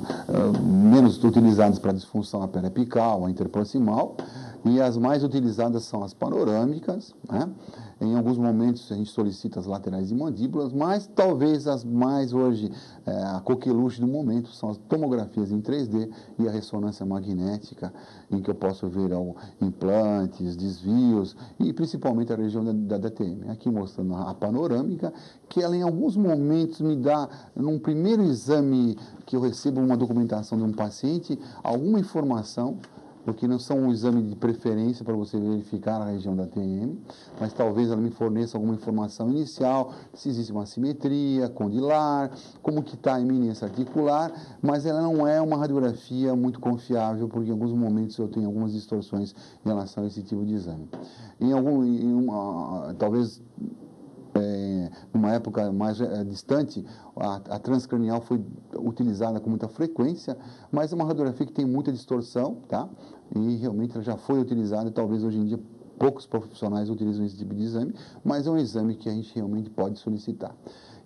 menos utilizadas para disfunção a periapical, a interproximal, e as mais utilizadas são as panorâmicas, né? Em alguns momentos a gente solicita as laterais de mandíbulas, mas talvez as mais hoje, a coqueluche do momento, são as tomografias em 3D e a ressonância magnética, em que eu posso ver implantes, desvios e principalmente a região da DTM. Aqui mostrando a panorâmica, que ela em alguns momentos me dá, num primeiro exame que eu recebo uma documentação de um paciente, alguma informação, porque não são um exame de preferência para você verificar a região da TM, mas talvez ela me forneça alguma informação inicial, se existe uma simetria condilar, como que está a eminência articular, mas ela não é uma radiografia muito confiável, porque em alguns momentos eu tenho algumas distorções em relação a esse tipo de exame. Talvez numa época mais distante, a transcranial foi utilizada com muita frequência, mas é uma radiografia que tem muita distorção, tá? E realmente ela já foi utilizada e talvez hoje em dia poucos profissionais utilizam esse tipo de exame, mas é um exame que a gente realmente pode solicitar.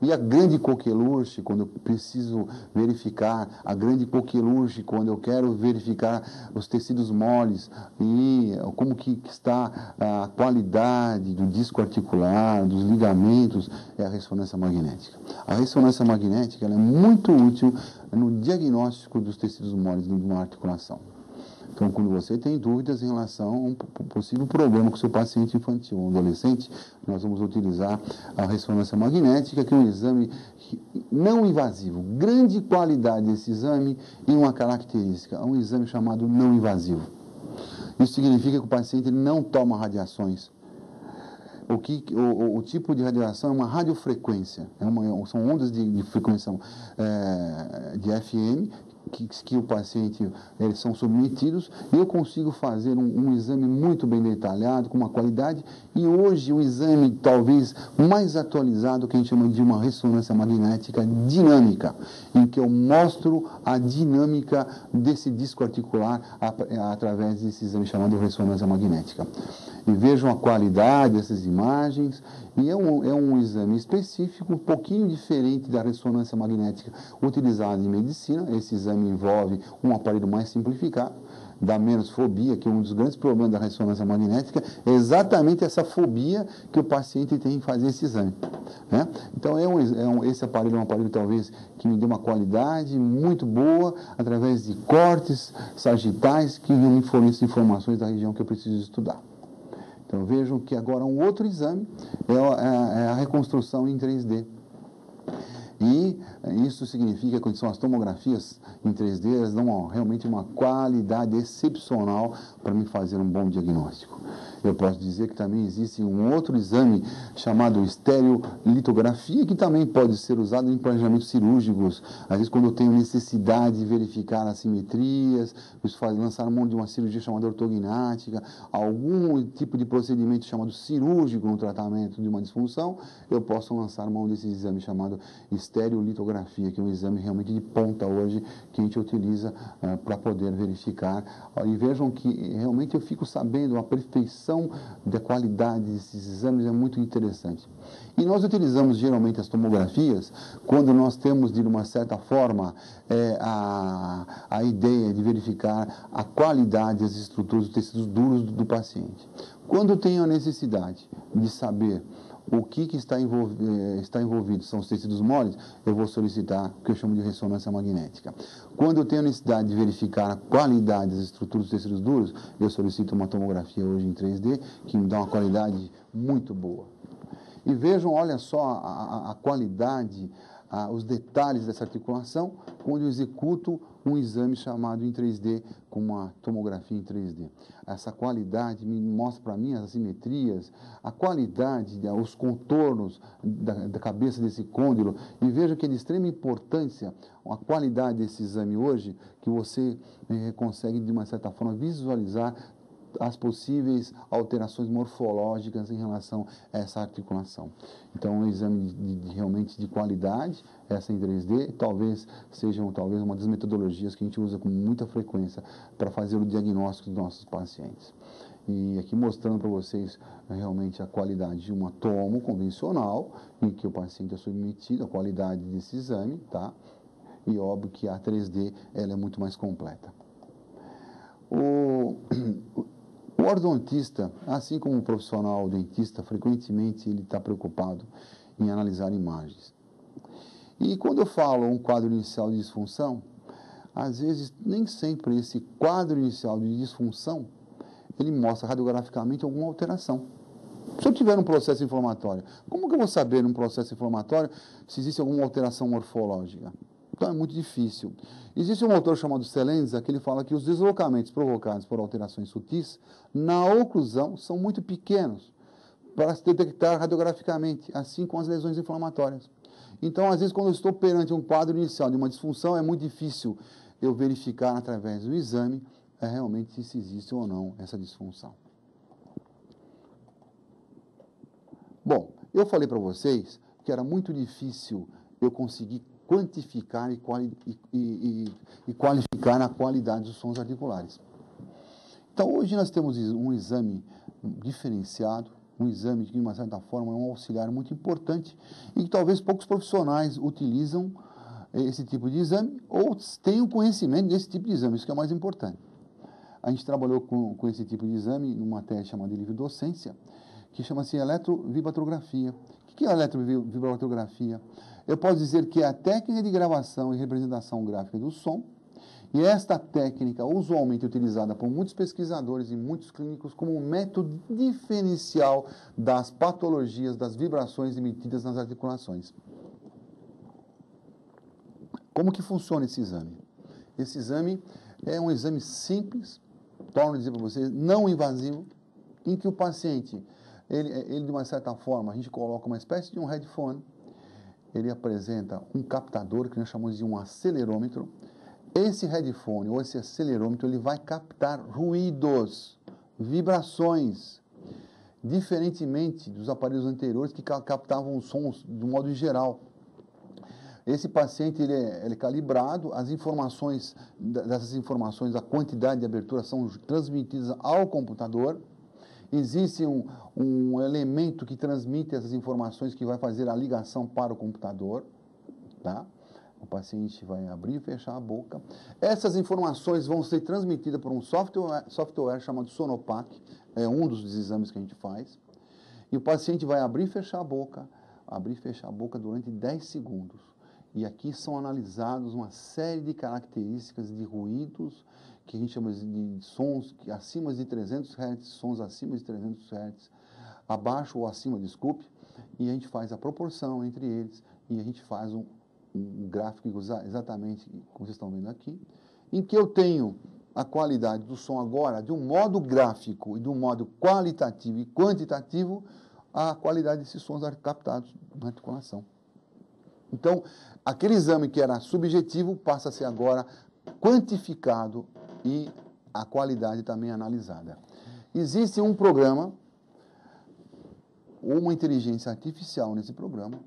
E a grande coqueluche, quando eu preciso verificar, a grande coqueluche, quando eu quero verificar os tecidos moles e como que está a qualidade do disco articular, dos ligamentos, é a ressonância magnética. A ressonância magnética ela é muito útil no diagnóstico dos tecidos moles de uma articulação. Então, quando você tem dúvidas em relação a um possível problema com o seu paciente infantil ou adolescente, nós vamos utilizar a ressonância magnética, que é um exame não invasivo. Grande qualidade desse exame e uma característica, é um exame chamado não invasivo. Isso significa que o paciente não toma radiações. O tipo de radiação é uma radiofrequência, são ondas de frequência de FM, que o paciente, eles são submetidos, e eu consigo fazer um exame muito bem detalhado, com uma qualidade, e hoje o exame talvez mais atualizado, que a gente chama de uma ressonância magnética dinâmica, em que eu mostro a dinâmica desse disco articular através desse exame chamado ressonância magnética. E vejam a qualidade dessas imagens, e é um exame específico, um pouquinho diferente da ressonância magnética utilizada em medicina. Esse exame envolve um aparelho mais simplificado, dá menos fobia, que um dos grandes problemas da ressonância magnética é exatamente essa fobia que o paciente tem em fazer esse exame, né? Então, esse aparelho é um aparelho talvez que me dê uma qualidade muito boa, através de cortes sagitais que me fornecem informações da região que eu preciso estudar. Então, vejam que agora um outro exame é a reconstrução em 3D. E isso significa que são as tomografias em 3D, elas dão realmente uma qualidade excepcional para me fazer um bom diagnóstico. Eu posso dizer que também existe um outro exame chamado estereolitografia, que também pode ser usado em planejamentos cirúrgicos. Às vezes, quando eu tenho necessidade de verificar assimetrias, lançar mão de uma cirurgia chamada ortognática, algum tipo de procedimento chamado cirúrgico no tratamento de uma disfunção, eu posso lançar mão desse exame chamado estereolitografia, que é um exame realmente de ponta hoje, que a gente utiliza para poder verificar. E vejam que realmente eu fico sabendo a perfeição da qualidade desses exames, é muito interessante. E nós utilizamos geralmente as tomografias quando nós temos, de uma certa forma, a ideia de verificar a qualidade das estruturas dos tecidos duros do paciente. Quando eu tenho a necessidade de saber o que está envolvido são os tecidos moles, eu vou solicitar o que eu chamo de ressonância magnética. Quando eu tenho a necessidade de verificar a qualidade das estruturas dos tecidos duros, eu solicito uma tomografia hoje em 3D, que me dá uma qualidade muito boa. E vejam, olha só a qualidade, os detalhes dessa articulação, quando eu executo um exame chamado em 3D, com uma tomografia em 3D. Essa qualidade me mostra para mim as assimetrias, a qualidade, os contornos da cabeça desse côndilo. E veja que é de extrema importância a qualidade desse exame hoje, que você consegue, de uma certa forma, visualizar as possíveis alterações morfológicas em relação a essa articulação. Então, é um exame realmente de qualidade, essa em 3D, talvez seja uma das metodologias que a gente usa com muita frequência para fazer o diagnóstico dos nossos pacientes. E aqui mostrando para vocês realmente a qualidade de uma tomo convencional, em que o paciente é submetido, a qualidade desse exame, tá? E óbvio que a 3D ela é muito mais completa. O ortodontista, assim como o profissional dentista, frequentemente ele está preocupado em analisar imagens. E quando eu falo um quadro inicial de disfunção, às vezes nem sempre esse quadro inicial de disfunção ele mostra radiograficamente alguma alteração. Se eu tiver um processo inflamatório, como que eu vou saber num processo inflamatório se existe alguma alteração morfológica? Então é muito difícil. Existe um autor chamado Celenza que ele fala que os deslocamentos provocados por alterações sutis na oclusão são muito pequenos para se detectar radiograficamente, assim como as lesões inflamatórias. Então, às vezes, quando eu estou perante um quadro inicial de uma disfunção, é muito difícil eu verificar através do exame realmente se existe ou não essa disfunção. Bom, eu falei para vocês que era muito difícil eu conseguir quantificar e qualificar a qualidade dos sons articulares. Então, hoje nós temos um exame diferenciado, um exame que, de uma certa forma, é um auxiliar muito importante e que talvez poucos profissionais utilizam esse tipo de exame ou tenham conhecimento desse tipo de exame, isso que é o mais importante. A gente trabalhou com esse tipo de exame numa tese chamada de livre-docência, que chama-se eletrovibratrografia. O que é a eletrovibratrografia? Eu posso dizer que é a técnica de gravação e representação gráfica do som, e esta técnica usualmente utilizada por muitos pesquisadores e muitos clínicos como um método diferencial das patologias das vibrações emitidas nas articulações. Como que funciona esse exame? Esse exame é um exame simples, torno a dizer para vocês, não invasivo, em que o paciente, ele de uma certa forma, a gente coloca uma espécie de um headphone, ele apresenta um captador, que nós chamamos de um acelerômetro. Esse headphone ou esse acelerômetro, ele vai captar ruídos, vibrações, diferentemente dos aparelhos anteriores que captavam sons de um modo geral. Esse paciente ele é calibrado, as informações, dessas informações, a quantidade de abertura são transmitidas ao computador. Existe um elemento que transmite essas informações que vai fazer a ligação para o computador, tá? O paciente vai abrir e fechar a boca. Essas informações vão ser transmitidas por um software chamado Sonopac, é um dos exames que a gente faz. E o paciente vai abrir e fechar a boca durante 10 segundos. E aqui são analisados uma série de características de ruídos, que a gente chama de sons acima de 300 Hz, sons acima de 300 Hz, abaixo ou acima, desculpe, e a gente faz a proporção entre eles, e a gente faz um gráfico exatamente como vocês estão vendo aqui, em que eu tenho a qualidade do som agora de um modo gráfico e de um modo qualitativo e quantitativo, a qualidade desses sons captados na articulação. Então, aquele exame que era subjetivo passa a ser agora quantificado e a qualidade também analisada. Existe um programa, uma inteligência artificial nesse programa,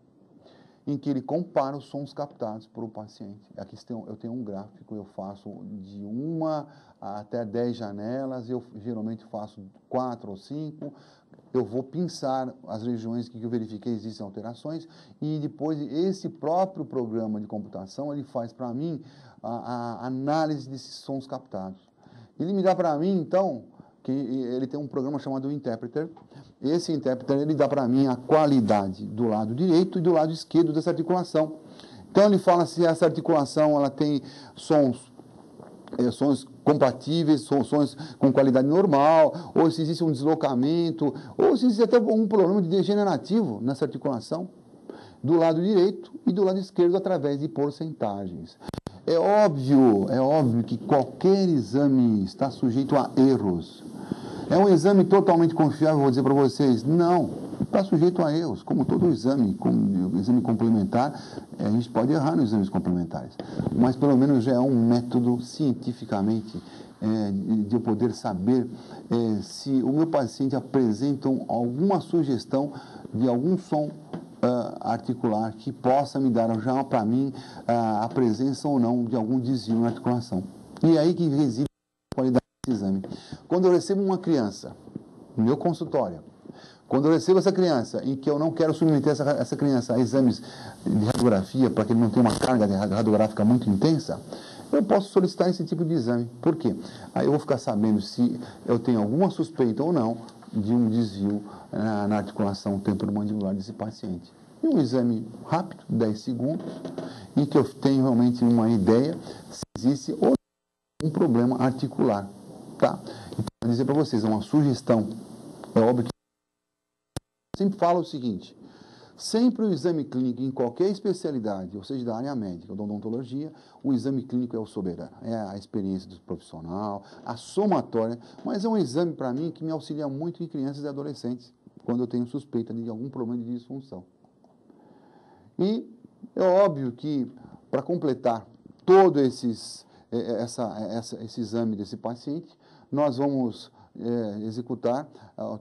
em que ele compara os sons captados por o paciente. Aqui eu tenho um gráfico, eu faço de 1 até 10 janelas, eu geralmente faço 4 ou 5, eu vou pinçar as regiões que eu verifiquei existem alterações, e depois esse próprio programa de computação, ele faz para mim a análise desses sons captados. Ele me dá para mim, então, que ele tem um programa chamado Interpreter. Esse Interpreter, ele dá para mim a qualidade do lado direito e do lado esquerdo dessa articulação. Então, ele fala se essa articulação ela tem sons compatíveis, sons com qualidade normal, ou se existe um deslocamento, ou se existe até um problema degenerativo nessa articulação, do lado direito e do lado esquerdo, através de porcentagens. É óbvio que qualquer exame está sujeito a erros. É um exame totalmente confiável, vou dizer para vocês? Não, está sujeito a erros, como todo exame, como exame complementar, a gente pode errar nos exames complementares, mas pelo menos já é um método cientificamente de eu poder saber se o meu paciente apresenta alguma sugestão de algum som articular que possa me dar já para mim a presença ou não de algum desvio na articulação. E é aí que reside a qualidade desse exame. Quando eu recebo uma criança no meu consultório, quando eu recebo essa criança em que eu não quero submeter essa criança a exames de radiografia para que ele não tenha uma carga radiográfica muito intensa, eu posso solicitar esse tipo de exame. Por quê? Aí eu vou ficar sabendo se eu tenho alguma suspeita ou não de um desvio na articulação temporomandibular desse paciente. E um exame rápido, 10 segundos, e que eu tenho realmente uma ideia se existe ou não um problema articular. Tá? Então, vou dizer para vocês, é uma sugestão. É óbvio que eu sempre falo o seguinte: sempre o exame clínico em qualquer especialidade, ou seja, da área médica ou da odontologia, o exame clínico é o soberano. É a experiência do profissional, a somatória, mas é um exame para mim que me auxilia muito em crianças e adolescentes, quando eu tenho suspeita de algum problema de disfunção. E é óbvio que, para completar todo esse exame desse paciente, nós vamos executar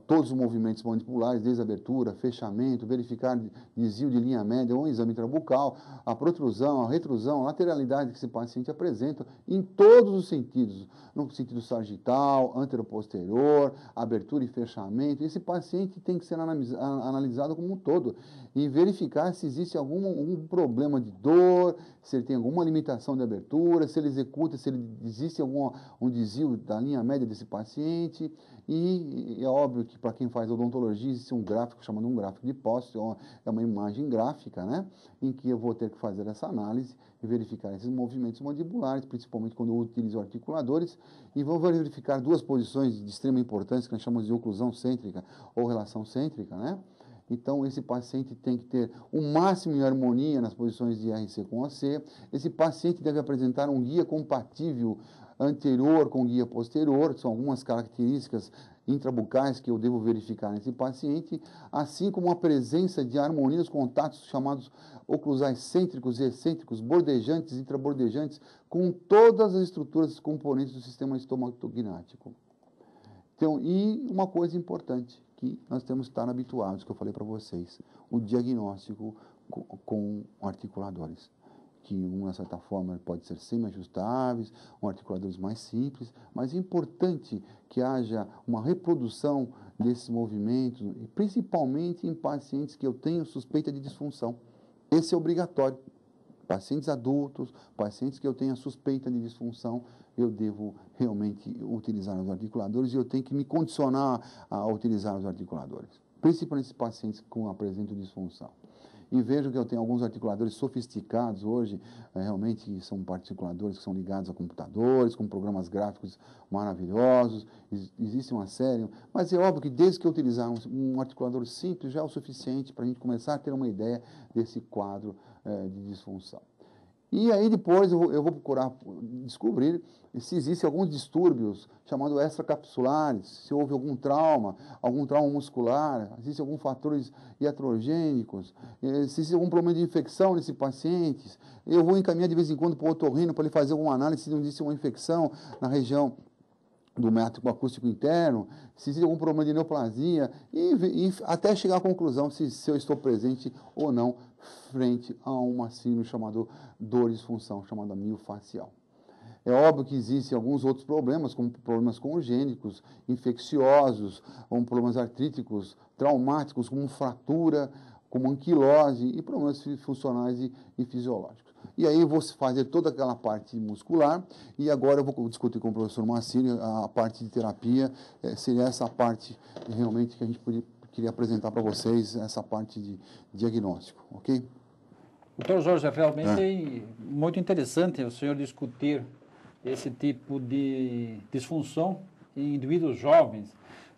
todos os movimentos mandibulares, desde abertura, fechamento, verificar desvio de linha média, um exame intrabucal, a protrusão, a retrusão, a lateralidade que esse paciente apresenta, em todos os sentidos, no sentido sagital, anteroposterior, abertura e fechamento. Esse paciente tem que ser analisado como um todo e verificar se existe algum problema de dor, se ele tem alguma limitação de abertura, se ele executa, se existe um desvio da linha média desse paciente. E é óbvio que para quem faz odontologia existe um gráfico chamado um gráfico de Post, é uma imagem gráfica, né, em que eu vou ter que fazer essa análise e verificar esses movimentos mandibulares, principalmente quando eu utilizo articuladores, e vou verificar duas posições de extrema importância que nós chamamos de oclusão cêntrica ou relação cêntrica, né? Então, esse paciente tem que ter o máximo de harmonia nas posições de RC com AC. Esse paciente deve apresentar um guia compatível anterior com guia posterior, são algumas características intrabucais que eu devo verificar nesse paciente, assim como a presença de harmonia nos contatos chamados oclusais cêntricos e excêntricos, bordejantes, intrabordejantes, com todas as estruturas componentes do sistema estomatognático. Então, e uma coisa importante, que nós temos que estar habituados, que eu falei para vocês, o diagnóstico com articuladores, que de uma certa forma pode ser semi-ajustáveis, ou articuladores mais simples, mas é importante que haja uma reprodução desses movimentos, e principalmente em pacientes que eu tenho suspeita de disfunção. Esse é obrigatório. Pacientes adultos, pacientes que eu tenha suspeita de disfunção, eu devo realmente utilizar os articuladores e eu tenho que me condicionar a utilizar os articuladores, principalmente pacientes com apresentam disfunção. E vejo que eu tenho alguns articuladores sofisticados hoje, realmente são articuladores que são ligados a computadores, com programas gráficos maravilhosos, existe uma série, mas é óbvio que desde que eu utilizar um articulador simples já é o suficiente para a gente começar a ter uma ideia desse quadro de disfunção. E aí depois eu vou procurar descobrir se existem alguns distúrbios chamados extracapsulares, se houve algum trauma muscular, se existem alguns fatores iatrogênicos, se existe algum problema de infecção nesse paciente. Eu vou encaminhar de vez em quando para o otorrino para ele fazer alguma análise se não existe uma infecção na região do método acústico interno, se existe algum problema de neoplasia, e até chegar à conclusão se eu estou presente ou não frente a uma síndrome chamada dor e disfunção, chamada miofacial. É óbvio que existem alguns outros problemas, como problemas congênicos, infecciosos, como problemas artríticos, traumáticos, como fratura, como anquilose e problemas funcionais e fisiológicos. E aí eu vou fazer toda aquela parte muscular e agora eu vou discutir com o professor Moacir a parte de terapia, seria essa parte realmente que a gente queria apresentar para vocês, essa parte de diagnóstico, ok? Doutor Jorge, realmente é muito interessante o senhor discutir esse tipo de disfunção em indivíduos jovens.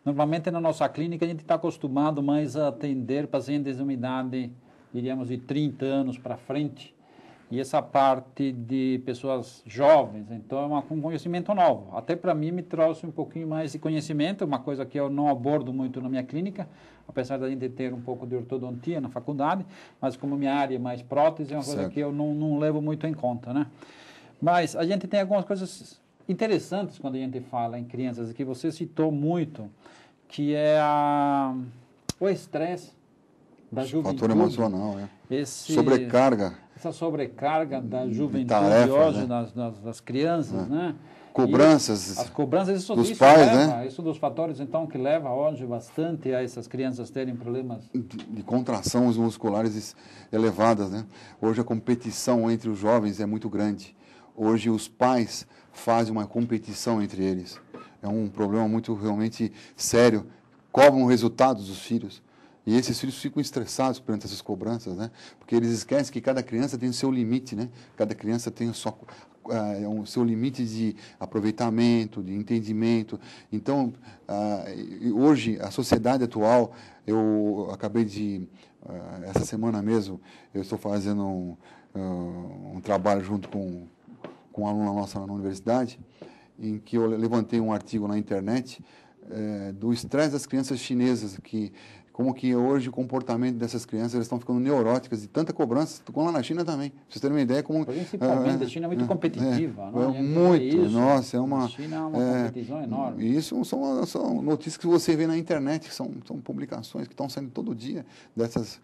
Normalmente na nossa clínica a gente está acostumado mais a atender pacientes de uma idade, diríamos, de 30 anos para frente, e essa parte de pessoas jovens, então é um conhecimento novo. Até para mim me trouxe um pouquinho mais de conhecimento, uma coisa que eu não abordo muito na minha clínica, apesar de a gente ter um pouco de ortodontia na faculdade, mas como minha área é mais prótese, é uma coisa que eu não levo muito em conta, né? Mas a gente tem algumas coisas interessantes quando a gente fala em crianças, que você citou muito, que é o estresse da juventude. Fator emocional, sobrecarga. Essa sobrecarga da juventude tarefa, hoje, das crianças, né? Cobranças, as cobranças dos pais, né? Isso dos fatores, então, que leva hoje bastante a essas crianças terem problemas de contrações musculares elevadas, né? Hoje a competição entre os jovens é muito grande. Hoje os pais fazem uma competição entre eles. É um problema muito realmente sério. Cobram resultados dos filhos. E esses filhos ficam estressados perante essas cobranças, né? Porque eles esquecem que cada criança tem o seu limite, né? Cada criança tem o seu limite de aproveitamento, de entendimento. Então, hoje, a sociedade atual, eu acabei de, essa semana mesmo, eu estou fazendo um trabalho junto com um aluno nosso na universidade, em que eu levantei um artigo na internet do estresse das crianças chinesas, como que hoje o comportamento dessas crianças, elas estão ficando neuróticas de tanta cobrança, como lá na China também. Pra vocês terem uma ideia como... Principalmente, a China é muito competitiva. Muito, nossa, é uma... A China é uma competição enorme. E isso são notícias que você vê na internet, que são publicações que estão saindo todo dia dessas...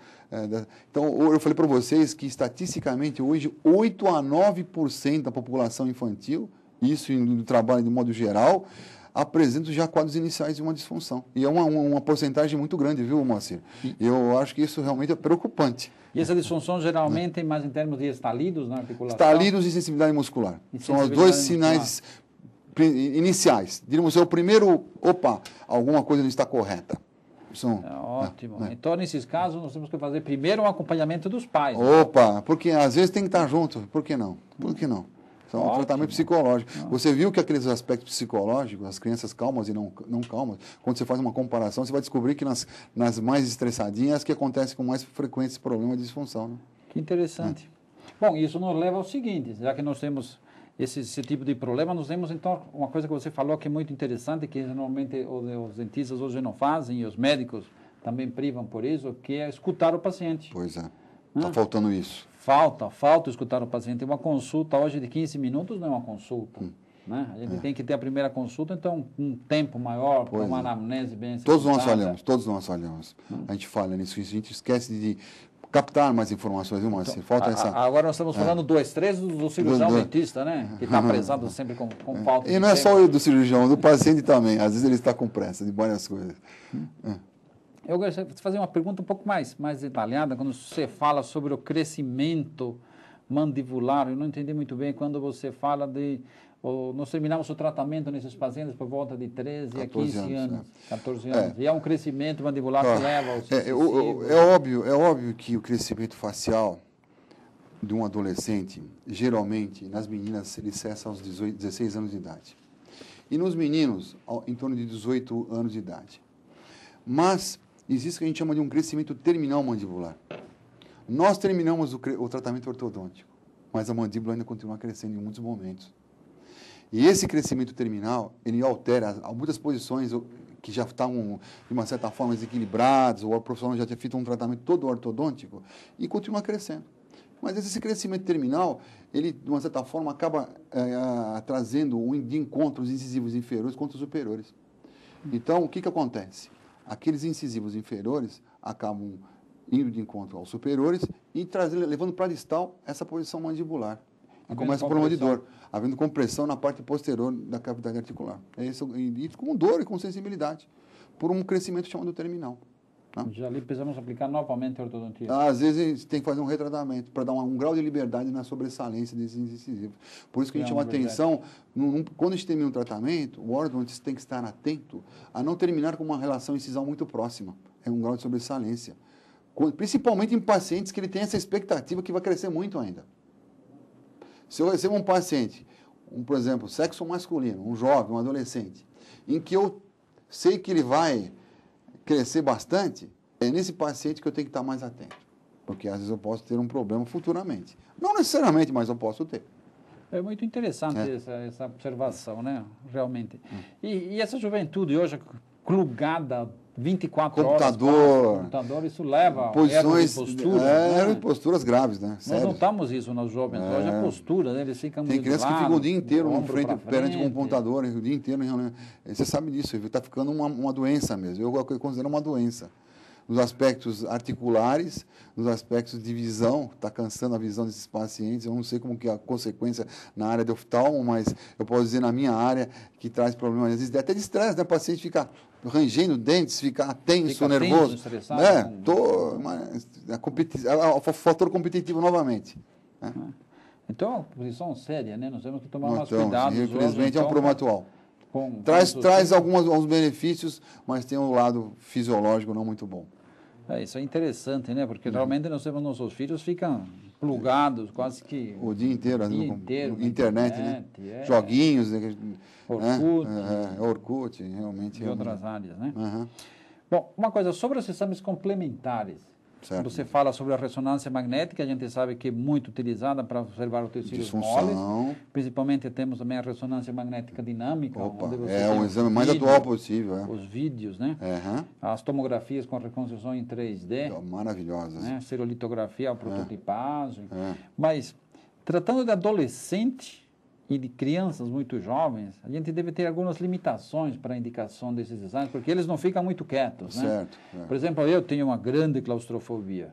Então, eu falei para vocês que, estatisticamente, hoje, 8 a 9% da população infantil, isso no trabalho de modo geral, apresentam já quadros iniciais de uma disfunção. E é uma porcentagem muito grande, viu, Moacir? Eu acho que isso realmente é preocupante. E essa disfunção geralmente é mais em termos de estalidos na articulação? Estalidos e sensibilidade muscular. São os dois sinais iniciais. Diríamos, é o primeiro, alguma coisa não está correta. Ótimo. Então, nesses casos, nós temos que fazer primeiro um acompanhamento dos pais. Porque às vezes tem que estar junto. Por que não? Por que não? Então, um tratamento psicológico. Você viu que aqueles aspectos psicológicos, as crianças calmas e não calmas, quando você faz uma comparação, você vai descobrir que nas mais estressadinhas que acontece com mais frequência esse problema de disfunção. Né? Que interessante. Bom, isso nos leva ao seguinte, já que nós temos esse tipo de problema, nós temos então uma coisa que você falou que é muito interessante, que normalmente os dentistas hoje não fazem e os médicos também privam por isso, que é escutar o paciente. Pois é, está faltando isso. Falta escutar o paciente. Uma consulta hoje de 15 minutos não é uma consulta. Né? A gente tem que ter a primeira consulta, então um tempo maior, para uma anamnese bem todos nós falhamos. A gente falha nisso, a gente esquece de captar mais informações, viu, Márcio? Falta essa... Agora nós estamos falando do estresse do cirurgião dentista, né? Que está prezado sempre com falta de E não é só do cirurgião, do paciente também. Às vezes ele está com pressa de várias coisas. Eu gostaria de fazer uma pergunta um pouco mais detalhada, quando você fala sobre o crescimento mandibular. Eu não entendi muito bem quando você fala de... nós terminamos o tratamento nesses pacientes por volta de 13 a 15 anos. 14 anos. E é um crescimento mandibular que leva ao é óbvio que o crescimento facial de um adolescente, geralmente, nas meninas, ele cessa aos 16 anos de idade. E nos meninos, em torno de 18 anos de idade. Mas existe o que a gente chama de um crescimento terminal mandibular. Nós terminamos o tratamento ortodôntico, mas a mandíbula ainda continua crescendo em muitos momentos. E esse crescimento terminal, ele altera muitas posições que já estavam, de uma certa forma, desequilibradas, ou o profissional já tinha feito um tratamento todo ortodôntico, e continua crescendo. Mas esse crescimento terminal, ele, de uma certa forma, acaba trazendo de encontro os incisivos inferiores contra os superiores. Então, o que acontece? Aqueles incisivos inferiores acabam indo de encontro aos superiores e levando para a distal essa posição mandibular. E começa o problema de dor, havendo compressão na parte posterior da cavidade articular. E com dor e com sensibilidade, por um crescimento chamado terminal. Né? Já ali precisamos aplicar novamente a ortodontia. Às vezes a gente tem que fazer um retratamento para dar um grau de liberdade na sobressalência desses incisivos. Por isso que a gente chama atenção, quando a gente termina um tratamento, o ortodontista tem que estar atento a não terminar com uma relação incisal muito próxima. É um grau de sobressalência. Principalmente em pacientes que ele tem essa expectativa que vai crescer muito ainda. Se eu recebo um paciente, por exemplo, sexo masculino, um jovem, um adolescente, em que eu sei que ele vai crescer bastante, é nesse paciente que eu tenho que estar mais atento. Porque às vezes eu posso ter um problema futuramente. Não necessariamente, mas eu posso ter. É muito interessante essa observação, né? Realmente. E essa juventude hoje plugada 24 horas no computador, isso leva a erros de postura. Posturas graves, né? Nós notamos isso nos jovens. Hoje a postura, né? Eles ficam tem crianças que ficam o dia inteiro perante o computador, o dia inteiro. Você sabe disso, está ficando uma doença mesmo. Eu considero uma doença. Nos aspectos articulares, nos aspectos de visão, está cansando a visão desses pacientes. Eu não sei como que é a consequência na área de oftalmo, mas eu posso dizer na minha área que traz problemas, às vezes até de estresse, né? O paciente fica rangendo dentes, fica tenso, nervoso. Estressado. O fator competitivo novamente. Então, é uma posição séria, né? Nós temos que tomar mais Então, cuidado. infelizmente, é um problema atual. Traz alguns benefícios, mas tem um lado fisiológico não muito bom. Isso é interessante, né? Porque realmente nós temos nossos filhos ficam plugados quase que o dia inteiro, internet, né? Joguinhos, né? Orkut, realmente. E outras áreas, né? Uhum. Bom, uma coisa sobre os exames complementares. Certo. Você fala sobre a ressonância magnética, a gente sabe que é muito utilizada para observar os tecidos moles. Principalmente temos também a ressonância magnética dinâmica. Onde você é o exame mais atual possível. Os vídeos, né? Uhum. As tomografias com reconstrução em 3D. Maravilhosas. Né? Serolitografia, a prototipagem. Mas, tratando de adolescente e de crianças muito jovens, a gente deve ter algumas limitações para a indicação desses exames, porque eles não ficam muito quietos, né? Certo. Por exemplo, eu tenho uma grande claustrofobia.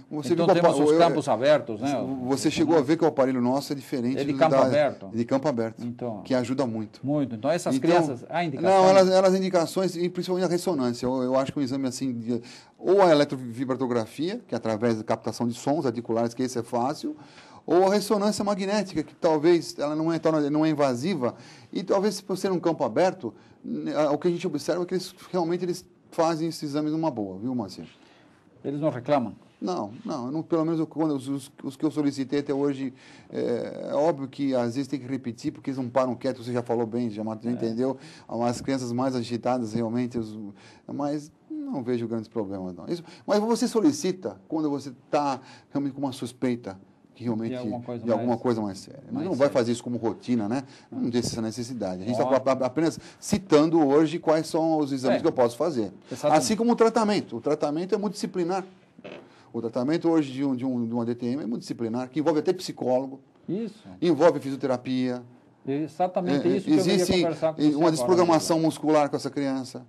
Então temos os campos abertos, né? Você chegou a ver que o aparelho nosso é diferente de campo aberto. De campo aberto, então, que ajuda muito. Muito. Então, essas crianças, a indicação... Não, elas indicações, e principalmente a ressonância. Eu acho que um exame assim, ou a eletrovibratomografia, que é através da captação de sons articulares, que esse é fácil, ou a ressonância magnética, que talvez ela não é invasiva, e talvez por ser um campo aberto, o que a gente observa é que eles fazem esses exames numa boa, viu, Moacir? Eles não reclamam? Não, pelo menos os que eu solicitei até hoje, é óbvio que às vezes tem que repetir, porque eles não param quietos, você já falou bem, já entendeu, as crianças mais agitadas realmente, mas não vejo grandes problemas não. Mas você solicita quando você está realmente com uma suspeita, que realmente de alguma coisa mais séria. Mas não vai fazer isso como rotina, né? Não tem essa necessidade. A gente está apenas citando hoje quais são os exames que eu posso fazer. Exatamente. Assim como o tratamento. O tratamento é multidisciplinar. O tratamento hoje de uma DTM é multidisciplinar, que envolve até psicólogo. Isso. Envolve fisioterapia. Exatamente isso que eu queria conversar com você. Uma desprogramação muscular com essa criança.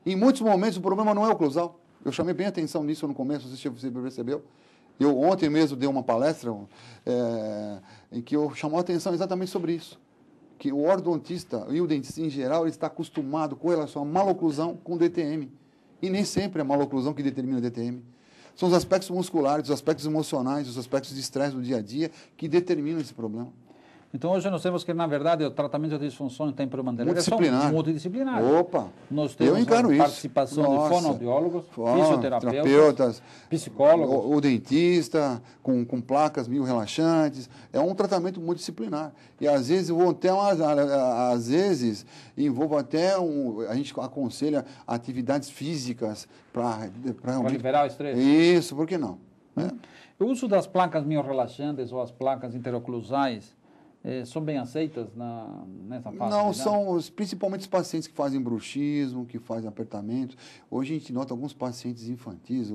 Em muitos momentos o problema não é oclusal. Eu chamei bem a atenção nisso no começo, você percebeu. Eu ontem mesmo dei uma palestra em que eu chamou a atenção exatamente sobre isso. Que o ortodontista e o dentista em geral, ele está acostumado com relação à maloclusão com DTM. E nem sempre é a maloclusão que determina a DTM. São os aspectos musculares, os aspectos emocionais, os aspectos de estresse do dia a dia que determinam esse problema. Então, hoje nós temos que, na verdade, o tratamento de disfunção temporomandibular são multidisciplinares. Opa! Nós temos a participação de fonoaudiólogos, fisioterapeutas, psicólogos. O dentista, com placas relaxantes. É um tratamento multidisciplinar. E, às vezes, envolve até a gente aconselha atividades físicas para liberar o estresse. Isso, por que não? O uso das placas miorrelaxantes ou as placas interoclusais são bem aceitas nessa fase? Não, são principalmente os pacientes que fazem bruxismo, que fazem apertamento. Hoje a gente nota alguns pacientes infantis,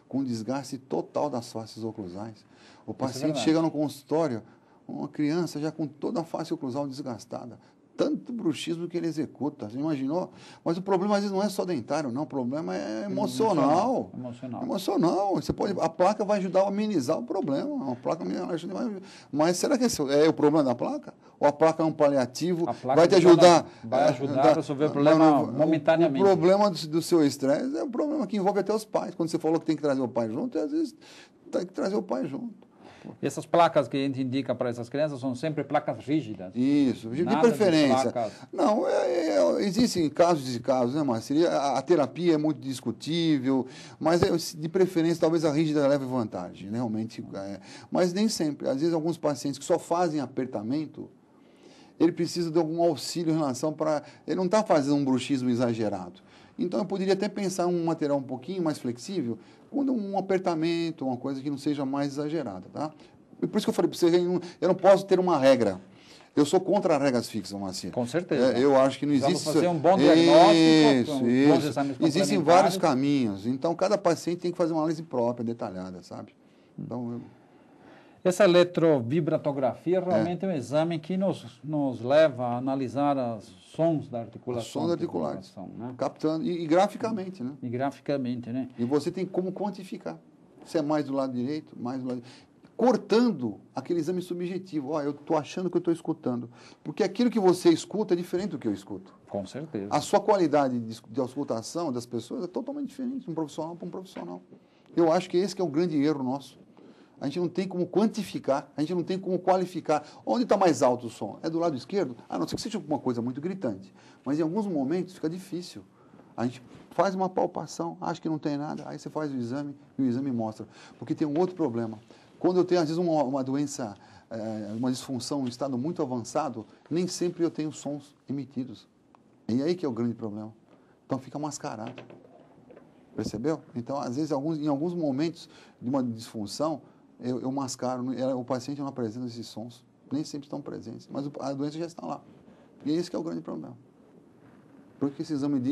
com desgaste total das faces oclusais. O paciente chega no consultório, uma criança já com toda a face oclusal desgastada. Tanto bruxismo que ele executa, você imaginou? Mas o problema às vezes não é só dentário, não, o problema é emocional. Emocional. A placa vai ajudar a amenizar o problema. A placa mas será que é o problema da placa? Ou a placa é um paliativo? Vai te ajudar? Vai ajudar a resolver o problema momentaneamente. O problema do seu estresse é um problema que envolve até os pais. Quando você falou que tem que trazer o pai junto, às vezes tem que trazer o pai junto. Essas placas que a gente indica para essas crianças são sempre placas rígidas. Isso, de preferência. Não, existem casos e casos, né, Marcia? A terapia é muito discutível, mas de preferência talvez a rígida leve vantagem, realmente. Mas nem sempre. Às vezes alguns pacientes que só fazem apertamento, ele precisa de algum auxílio em relação para... Ele não está fazendo um bruxismo exagerado. Então, eu poderia até pensar um material um pouquinho mais flexível, quando um apertamento, uma coisa que não seja mais exagerada, tá? E por isso que eu falei para você, eu não posso ter uma regra. Eu sou contra regras fixas, Marcia. Com certeza. Eu acho que não existe... Vamos fazer um bom diagnóstico, bons exames existem vários caminhos. Então, cada paciente tem que fazer uma análise própria, detalhada, sabe? Então, Essa eletrovibratomografia realmente é um exame que nos leva a analisar os sons da articulação. Os sons articulares, né? Captando, e graficamente, né? E graficamente, né? E você tem como quantificar. Se é mais do lado direito, mais do lado... Cortando aquele exame subjetivo. Eu estou achando que eu estou escutando. Porque aquilo que você escuta é diferente do que eu escuto. Com certeza. A sua qualidade de auscultação das pessoas é totalmente diferente de um profissional para um profissional. Eu acho que esse que é o grande erro nosso. A gente não tem como quantificar, a gente não tem como qualificar. Onde está mais alto o som? É do lado esquerdo? A não ser que seja uma coisa muito gritante. Mas em alguns momentos fica difícil. A gente faz uma palpação, acha que não tem nada, aí você faz o exame e o exame mostra. Porque tem um outro problema. Quando eu tenho, às vezes, uma doença, uma disfunção, um estado muito avançado, nem sempre eu tenho sons emitidos. E aí que é o grande problema. Então fica mascarado. Percebeu? Então, às vezes, em alguns momentos de uma disfunção, eu mascaro, o paciente não apresenta esses sons, nem sempre estão presentes, mas a doença já está lá. E é esse que é o grande problema. Porque esse exame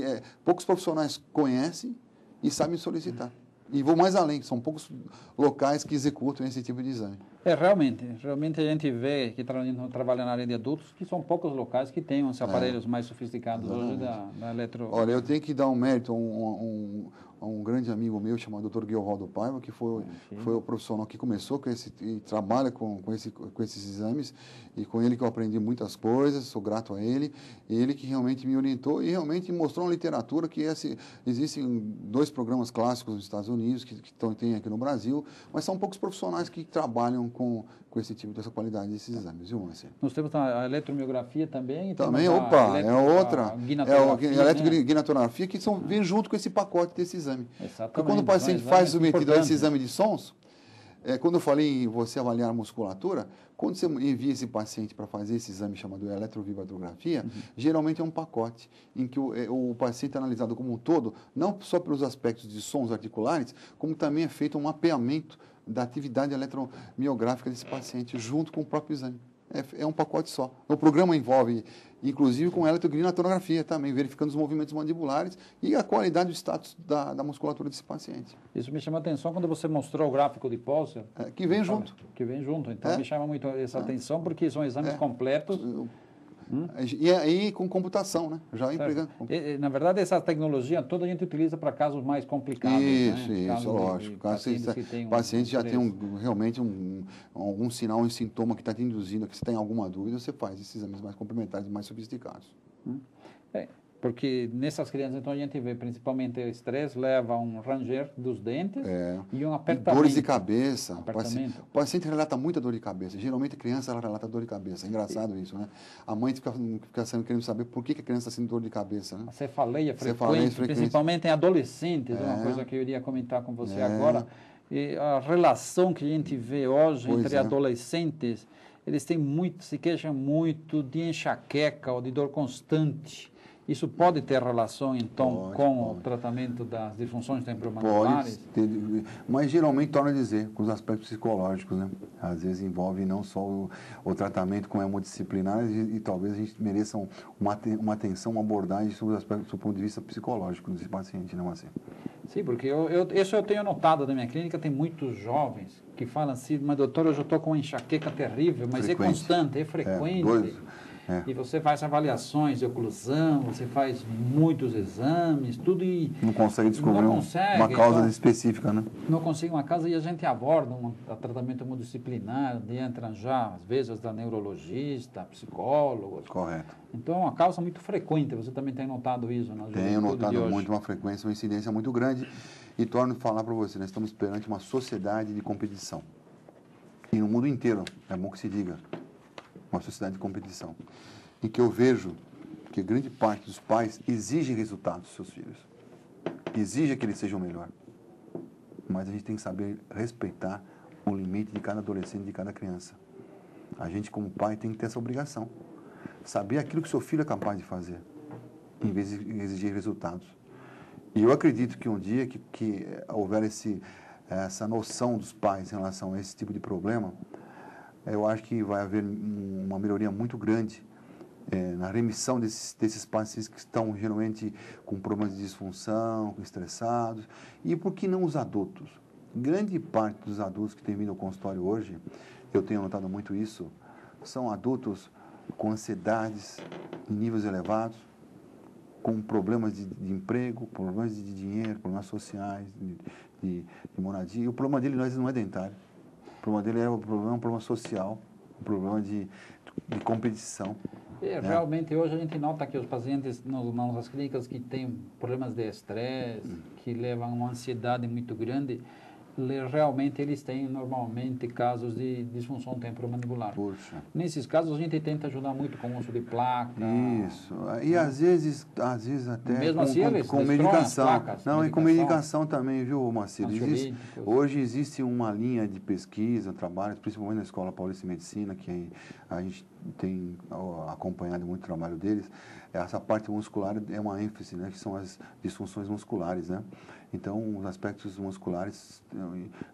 poucos profissionais conhecem e sabem solicitar. E vou mais além, são poucos locais que executam esse tipo de exame. Realmente a gente vê que trabalha na área de adultos que são poucos locais que têm os aparelhos mais sofisticados hoje da eletro... Olha, eu tenho que dar um mérito a um grande amigo meu chamado Dr. Guilherme Paiva, que foi o profissional que começou com e trabalha com esses exames, e com ele que eu aprendi muitas coisas, sou grato a ele, e ele que realmente me orientou e realmente mostrou uma literatura que existem 2 programas clássicos nos Estados Unidos, que tem aqui no Brasil, mas são poucos profissionais que trabalham com esse tipo, dessa qualidade desses exames, viu, Márcio? Nós temos a eletromiografia também. E também, é outra. É a eletroguinatorografia, que vem junto com esse pacote desse exame. Exatamente. Porque quando o paciente faz submetido a esse exame de sons, quando eu falei em você avaliar a musculatura, quando você envia esse paciente para fazer esse exame chamado eletrovibratrografia, geralmente é um pacote em que o paciente é analisado como um todo, não só pelos aspectos de sons articulares, como também é feito um mapeamento da atividade eletromiográfica desse paciente, junto com o próprio exame. É um pacote só. O programa envolve, inclusive, com eletroguinatorografia também, verificando os movimentos mandibulares e a qualidade do status da musculatura desse paciente. Isso me chama a atenção quando você mostrou o gráfico de Pölzer. Que vem junto. Que vem junto. Então, me chama muito essa atenção, porque são exames completos. E aí com computação, né? Já empregando. Na verdade, essa tecnologia toda a gente utiliza para casos mais complicados. Isso, lógico. O paciente já tem realmente algum sinal, um sintoma que está te induzindo, que você tem alguma dúvida, você faz esses exames mais complementares, mais sofisticados. Porque nessas crianças, então, a gente vê principalmente o estresse leva a um ranger dos dentes e um apertamento. Dores de cabeça. O paciente relata muita dor de cabeça. Geralmente a criança ela relata dor de cabeça. É engraçado isso, né? A mãe fica querendo saber por que a criança está sentindo dor de cabeça, né? A cefaleia frequente, principalmente em adolescentes, é uma coisa que eu iria comentar com você agora. E a relação que a gente vê hoje entre adolescentes, eles se queixam muito de enxaqueca ou de dor constante. Isso pode ter relação, então, com o tratamento das disfunções temporomandibular? Pode, mas geralmente, torna a dizer, com os aspectos psicológicos, né? Às vezes envolve não só o tratamento com hemodisciplinar e talvez a gente mereça uma atenção, uma abordagem sobre os aspectos do ponto de vista psicológico desse paciente, não é assim? Sim, porque isso eu tenho notado na minha clínica, tem muitos jovens que falam assim, mas doutor, eu já estou com uma enxaqueca terrível, mas é constante, é frequente. E você faz avaliações de oclusão, você faz muitos exames, tudo e... Não consegue descobrir uma causa específica, né? Não consegue uma causa e a gente aborda um tratamento multidisciplinar, onde entram já, às vezes, da neurologista, psicólogos. Correto. Então, é uma causa muito frequente, você também tem notado isso na juventude de hoje? Tenho notado muito, uma frequência, uma incidência muito grande. E torno a falar para você, nós estamos perante uma sociedade de competição. E no mundo inteiro, é bom que se diga, uma sociedade de competição, em que eu vejo que grande parte dos pais exige resultados dos seus filhos, exige que eles sejam melhor, mas a gente tem que saber respeitar o limite de cada adolescente, de cada criança. A gente como pai tem que ter essa obrigação, saber aquilo que seu filho é capaz de fazer, em vez de exigir resultados. E eu acredito que um dia que houver essa noção dos pais em relação a esse tipo de problema, eu acho que vai haver uma melhoria muito grande na remissão desses pacientes que estão geralmente com problemas de disfunção, estressados. E por que não os adultos? Grande parte dos adultos que têm vindo ao consultório hoje, eu tenho notado muito isso, são adultos com ansiedades em níveis elevados, com problemas de emprego, problemas de dinheiro, problemas sociais, de moradia. E o problema dele não é dentário. O problema dele é um problema social, um problema de competição. Realmente, hoje a gente nota que os pacientes nas clínicas que têm problemas de estresse, que levam a uma ansiedade muito grande, realmente eles têm normalmente casos de disfunção temporomandibular. Puxa. Nesses casos a gente tenta ajudar muito com o uso de placa. Isso. E às vezes até mesmo assim, eles com medicação. Placas, Não, e com medicação também, viu, Moacir? Hoje existe uma linha de pesquisa, trabalho, principalmente na Escola Paulista de Medicina, que a gente tem acompanhado muito o trabalho deles. Essa parte muscular é uma ênfase, né, que são as disfunções musculares, né? Então, os aspectos musculares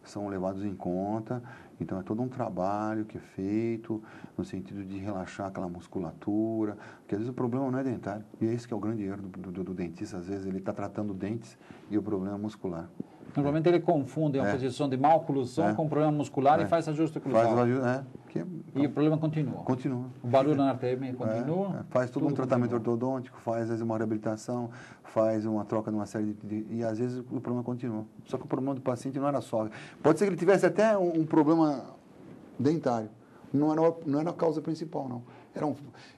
são levados em conta. Então, é todo um trabalho que é feito no sentido de relaxar aquela musculatura, porque às vezes o problema não é dentário. E esse que é o grande erro do dentista. Às vezes ele está tratando dentes e o problema é muscular. Normalmente ele confunde a posição de má oclusão com problema muscular e faz ajuste oclusal. E o problema continua. Continua. O barulho na artéria continua. Faz todo um tratamento ortodôntico, faz às vezes uma reabilitação, faz uma troca de uma série e às vezes o problema continua. Só que o problema do paciente não era só. Pode ser que ele tivesse até um problema dentário. Não era a causa principal, não.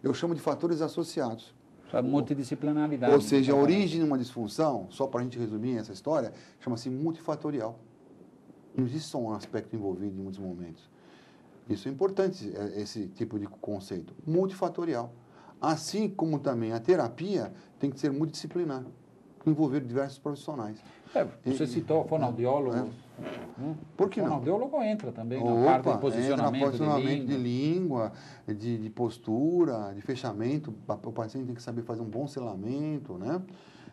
Eu chamo de fatores associados. Multidisciplinaridade. Ou seja, a origem de uma disfunção, só para a gente resumir essa história, chama-se multifatorial. Não existe só um aspecto envolvido em muitos momentos. Isso é importante, esse tipo de conceito. Multifatorial. Assim como também a terapia tem que ser multidisciplinar, envolver diversos profissionais. Você citou fonoaudiólogo. Por que não? O fonoaudiólogo entra também na parte de posicionamento de língua, de postura, de fechamento. O paciente tem que saber fazer um bom selamento, né?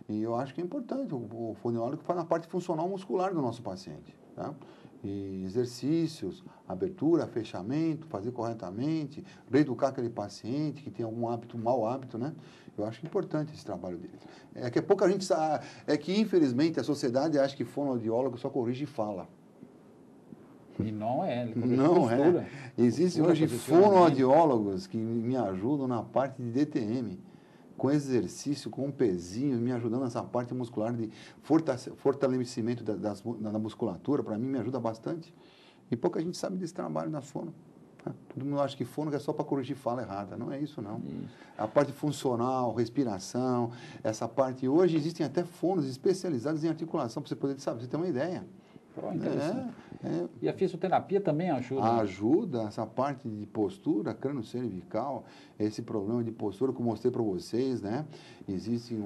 E eu acho que é importante. O fonoaudiólogo faz na parte funcional muscular do nosso paciente, tá? E exercícios, abertura, fechamento, fazer corretamente, reeducar aquele paciente que tem algum hábito, mau hábito, né? Eu acho importante esse trabalho dele. É que pouca gente sabe, é que infelizmente a sociedade acha que fonoaudiólogo só corrige fala. E não é, ele corrige não postura. Existem hoje fonoaudiólogos que me ajudam na parte de DTM, com exercício, com um pezinho, me ajudando nessa parte muscular de fortalecimento da musculatura, para mim me ajuda bastante. E pouca gente sabe desse trabalho da fono. Todo mundo acha que fono é só para corrigir fala errada. Não é isso, não. Isso. A parte funcional, respiração, essa parte... Hoje existem até fonos especializados em articulação, para você poder saber, você ter uma ideia. E a fisioterapia também ajuda? Ajuda, essa parte de postura, crânio-cervical, esse problema de postura que eu mostrei para vocês, né? Existem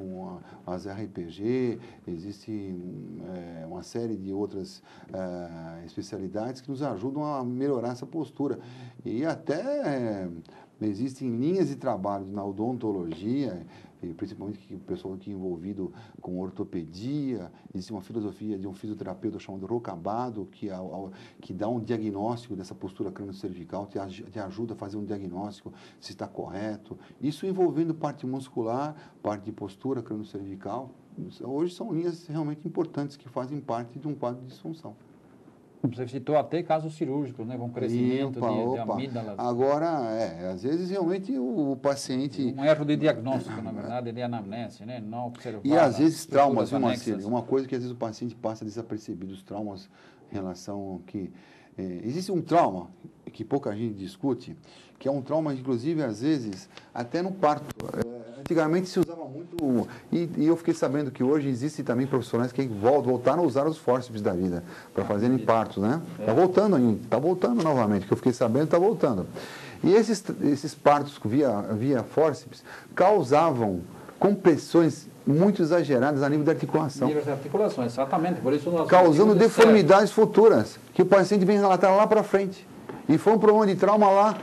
as RPG, existe uma série de outras especialidades que nos ajudam a melhorar essa postura. E até existem linhas de trabalho na odontologia, principalmente o pessoal aqui envolvido com ortopedia. Existe uma filosofia de um fisioterapeuta chamado Rocabado, que dá um diagnóstico dessa postura crânio-cervical, te ajuda a fazer um diagnóstico se está correto. Isso envolvendo parte muscular, parte de postura crânio-cervical. Hoje são linhas realmente importantes que fazem parte de um quadro de disfunção. Você citou até casos cirúrgicos, né? Com crescimento de amígdalas. Agora, às vezes realmente o paciente... Um erro de diagnóstico, na verdade, de anamnese, né? Não observar. E às vezes traumas, viu, Marcelo? Uma coisa que às vezes o paciente passa desapercebido, os traumas em relação que... existe um trauma que pouca gente discute, que é um trauma, inclusive, às vezes, até no parto. Antigamente se usava muito, e eu fiquei sabendo que hoje existem também profissionais que voltaram a usar os fórceps da vida para fazerem partos, né? Está voltando novamente, que eu fiquei sabendo, está voltando. E esses partos via fórceps causavam compressões muito exageradas a nível da articulação. Nível de articulação, exatamente. Por isso nós causando deformidades futuras, que o paciente vem relatar lá para frente. E foi um problema de trauma lá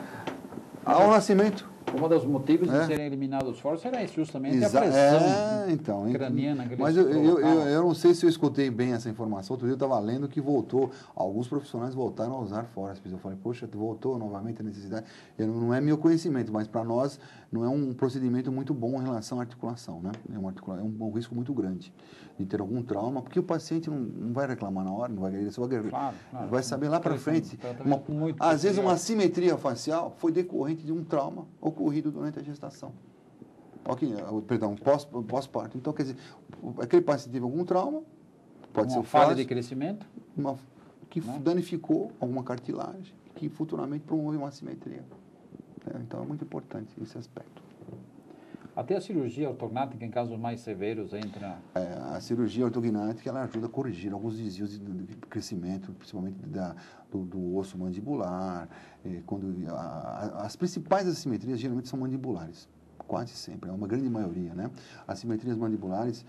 ao nascimento. Um dos motivos de serem eliminados os fórceps era justamente a pressão craniana. Mas eu não sei se eu escutei bem essa informação. Outro dia eu estava lendo que voltou, alguns profissionais voltaram a usar fórceps. Eu falei, poxa, voltou novamente a necessidade. Não é meu conhecimento, mas para nós não é um procedimento muito bom em relação à articulação, né? É um risco muito grande de ter algum trauma, porque o paciente não vai reclamar na hora, não vai querer, vai saber lá para frente. Às vezes uma assimetria facial foi decorrente de um trauma ocorrido durante a gestação. Pós-parto. Então, quer dizer, aquele paciente teve algum trauma, pode ser uma falha de crescimento, que danificou alguma cartilagem, que futuramente promove uma assimetria. Então, é muito importante esse aspecto. Até a cirurgia ortognática, em casos mais severos, entra... A cirurgia ortognática, ela ajuda a corrigir alguns desvios crescimento, principalmente do osso mandibular. As principais assimetrias geralmente são mandibulares. Quase sempre, é uma grande maioria, né? As simetrias mandibulares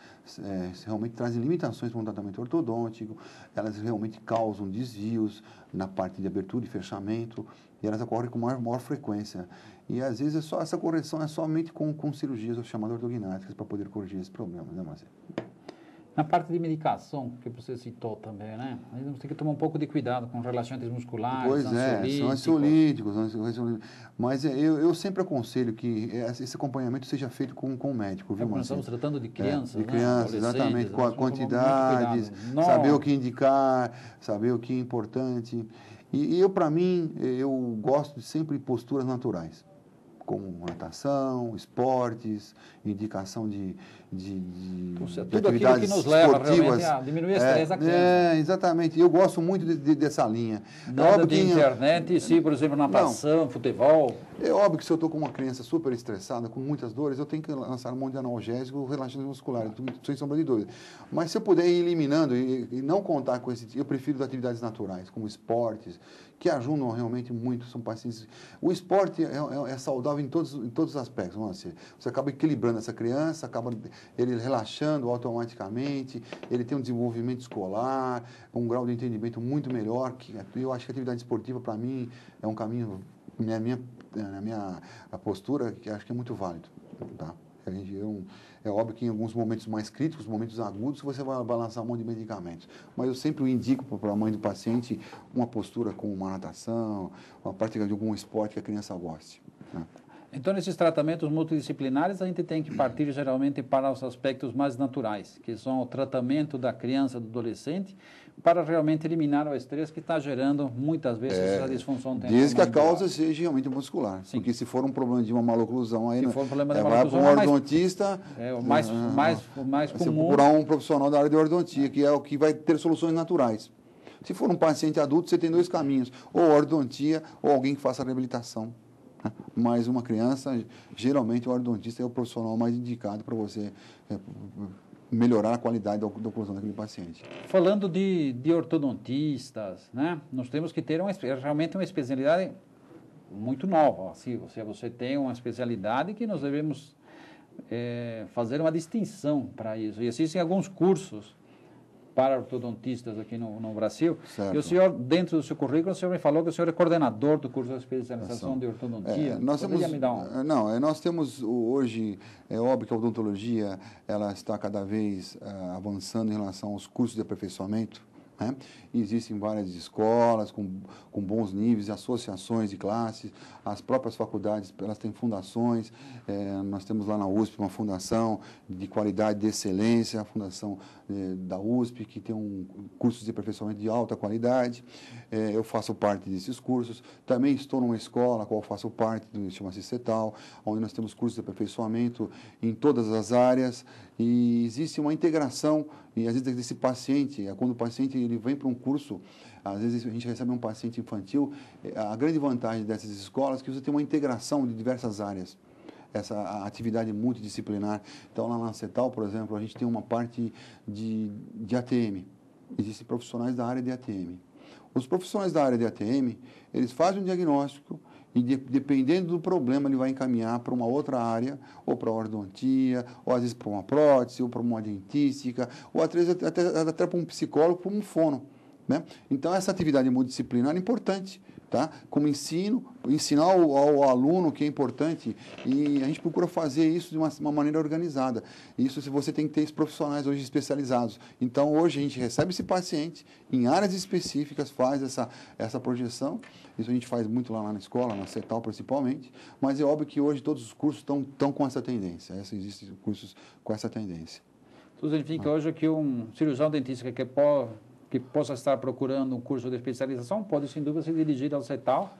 realmente trazem limitações para um tratamento ortodôntico, elas realmente causam desvios na parte de abertura e fechamento, e elas ocorrem com maior frequência. E às vezes essa correção é somente com cirurgias chamadas ortognáticas para poder corrigir esse problema, né, Marcelo? Na parte de medicação, que você citou também, né? A gente tem que tomar um pouco de cuidado com relaxantes musculares, pois são ansiolíticos. Mas eu sempre aconselho que esse acompanhamento seja feito com o médico, viu, Marcelo? Nós estamos tratando de crianças, de crianças, né? exatamente, com a quantidades, saber o que indicar, saber o que é importante. E para mim, eu gosto de sempre de posturas naturais, como natação, esportes, indicação de tudo aquilo que nos leva realmente a diminuir o estresse da criança. Exatamente. Eu gosto muito dessa linha. Nada de internet, sim, por exemplo, natação, futebol. É óbvio que se eu estou com uma criança super estressada, com muitas dores, eu tenho que lançar um monte de analgésico, relaxante muscular, sem sombra de dúvida. Mas se eu puder ir eliminando e não contar com esse, eu prefiro atividades naturais, como esportes, que ajudam realmente muito, são pacientes. O esporte é saudável em todos os aspectos, vamos dizer. Você acaba equilibrando essa criança, acaba ele relaxando automaticamente, ele tem um desenvolvimento escolar, um grau de entendimento muito melhor. Eu acho que a atividade esportiva, para mim, é um caminho, na minha postura, que acho que é muito válido. Tá? É óbvio que em alguns momentos mais críticos, momentos agudos, você vai lançar um monte de medicamentos. Mas eu sempre indico para a mãe do paciente uma postura com uma natação, uma prática de algum esporte que a criança goste. Né? Então, nesses tratamentos multidisciplinares, a gente tem que partir geralmente para os aspectos mais naturais, que são o tratamento da criança, do adolescente, para realmente eliminar o estresse que está gerando, muitas vezes, essa disfunção temporal. Desde que a causa seja realmente muscular. Sim. Porque se for um problema de uma maloclusão, aí se for um problema de vai para um ortodontista... o mais comum. Você procurar um profissional da área de ortodontia, que é o que vai ter soluções naturais. Se for um paciente adulto, você tem dois caminhos, ou ortodontia, ou alguém que faça reabilitação. Mas uma criança, geralmente o ortodontista é o profissional mais indicado para você melhorar a qualidade da oclusão daquele paciente. Falando de ortodontistas, né? Nós temos que ter realmente uma especialidade muito nova. Assim, você tem uma especialidade que nós devemos fazer uma distinção para isso. E existem alguns cursos para ortodontistas aqui no Brasil. Certo. E o senhor, dentro do seu currículo, o senhor me falou que o senhor é coordenador do curso de especialização de ortodontia. Nós temos hoje, é óbvio que a odontologia ela está cada vez avançando em relação aos cursos de aperfeiçoamento. Né? Existem várias escolas com bons níveis, associações de classes, as próprias faculdades elas têm fundações, nós temos lá na USP uma fundação de qualidade de excelência, a fundação da USP, que tem um curso de aperfeiçoamento de alta qualidade, eu faço parte desses cursos, também estou numa escola, a qual faço parte, chama-se CETAL, onde nós temos cursos de aperfeiçoamento em todas as áreas, e existe uma integração, e às vezes esse paciente, quando o paciente ele vem para um curso, às vezes a gente recebe um paciente infantil, a grande vantagem dessas escolas é que você tem uma integração de diversas áreas, essa atividade multidisciplinar. Então, lá na CETAL, por exemplo, a gente tem uma parte de ATM, existem profissionais da área de ATM. Os profissionais da área de ATM, eles fazem um diagnóstico, e dependendo do problema, ele vai encaminhar para uma outra área, ou para a ortodontia, ou às vezes para uma prótese, ou para uma dentística, ou até para um psicólogo, para um fono. Né? Então, essa atividade multidisciplinar é importante, tá? Como ensinar ao aluno que é importante, e a gente procura fazer isso de uma maneira organizada. Isso, se você tem que ter esses profissionais hoje especializados. Então, hoje a gente recebe esse paciente em áreas específicas, faz essa projeção. Isso a gente faz muito lá na escola, na CETAL principalmente, mas é óbvio que hoje todos os cursos estão com essa tendência. Existem cursos com essa tendência. Isso significa hoje que um cirurgião dentista que possa estar procurando um curso de especialização, pode, sem dúvida, se dirigir ao CETAL,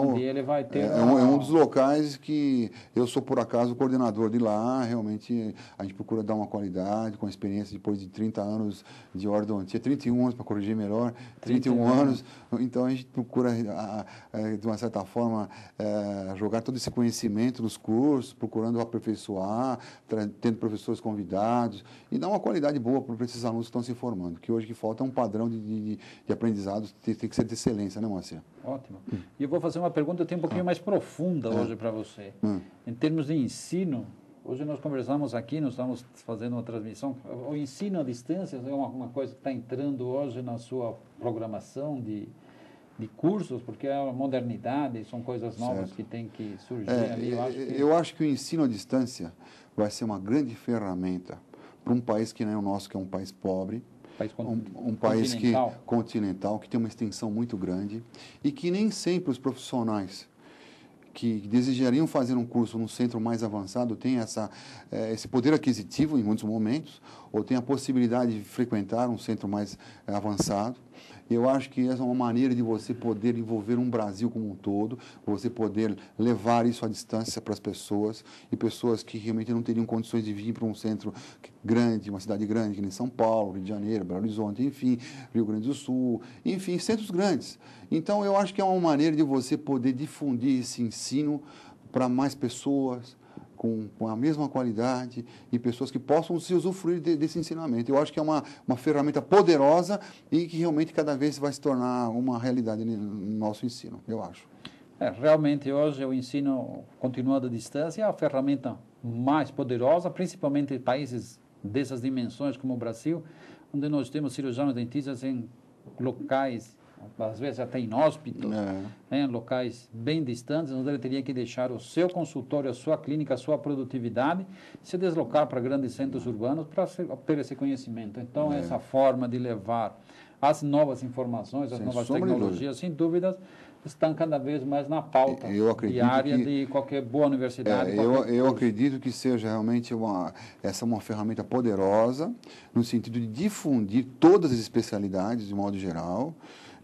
onde ele vai ter... É um dos locais que eu sou, por acaso, coordenador de lá. Realmente, a gente procura dar uma qualidade, com experiência depois de 30 anos de ortodontia, 31 anos, para corrigir melhor, 31 anos. Então, a gente procura, de uma certa forma, jogar todo esse conhecimento nos cursos, procurando aperfeiçoar, tendo professores convidados, e dar uma qualidade boa para esses alunos que estão se formando, que hoje que falta é um padrão padrão de aprendizado tem que ser de excelência, né, Moacir? Ótimo. E eu vou fazer uma pergunta até um pouquinho mais profunda hoje para você. Em termos de ensino, hoje nós conversamos aqui, nós estamos fazendo uma transmissão. O ensino à distância é uma coisa que está entrando hoje na sua programação de cursos, porque é a modernidade, são coisas novas que tem que surgir ali. Eu acho que o ensino à distância vai ser uma grande ferramenta para um país que não é o nosso, que é um país pobre, um país continental, que tem uma extensão muito grande e que nem sempre os profissionais que desejariam fazer um curso num centro mais avançado têm esse poder aquisitivo em muitos momentos, ou têm a possibilidade de frequentar um centro mais avançado. Eu acho que essa é uma maneira de você poder envolver um Brasil como um todo, você poder levar isso à distância para as pessoas, e pessoas que realmente não teriam condições de vir para um centro grande, uma cidade grande, que nem São Paulo, Rio de Janeiro, Belo Horizonte, enfim, Rio Grande do Sul, enfim, centros grandes. Então, eu acho que é uma maneira de você poder difundir esse ensino para mais pessoas, com a mesma qualidade, e pessoas que possam se usufruir desse ensinamento. Eu acho que é uma ferramenta poderosa e que realmente cada vez vai se tornar uma realidade no nosso ensino, eu acho. Realmente, hoje o ensino continuado à distância é a ferramenta mais poderosa, principalmente em países dessas dimensões como o Brasil, onde nós temos cirurgiões dentistas em locais, às vezes até inóspitos, em locais bem distantes, onde ele teria que deixar o seu consultório, a sua clínica, a sua produtividade, se deslocar para grandes centros urbanos para obter esse conhecimento. Então, essa forma de levar as novas informações, as novas tecnologias, sem dúvidas, estão cada vez mais na pauta diária de qualquer boa universidade. Eu acredito que seja realmente uma ferramenta poderosa, no sentido de difundir todas as especialidades, de modo geral,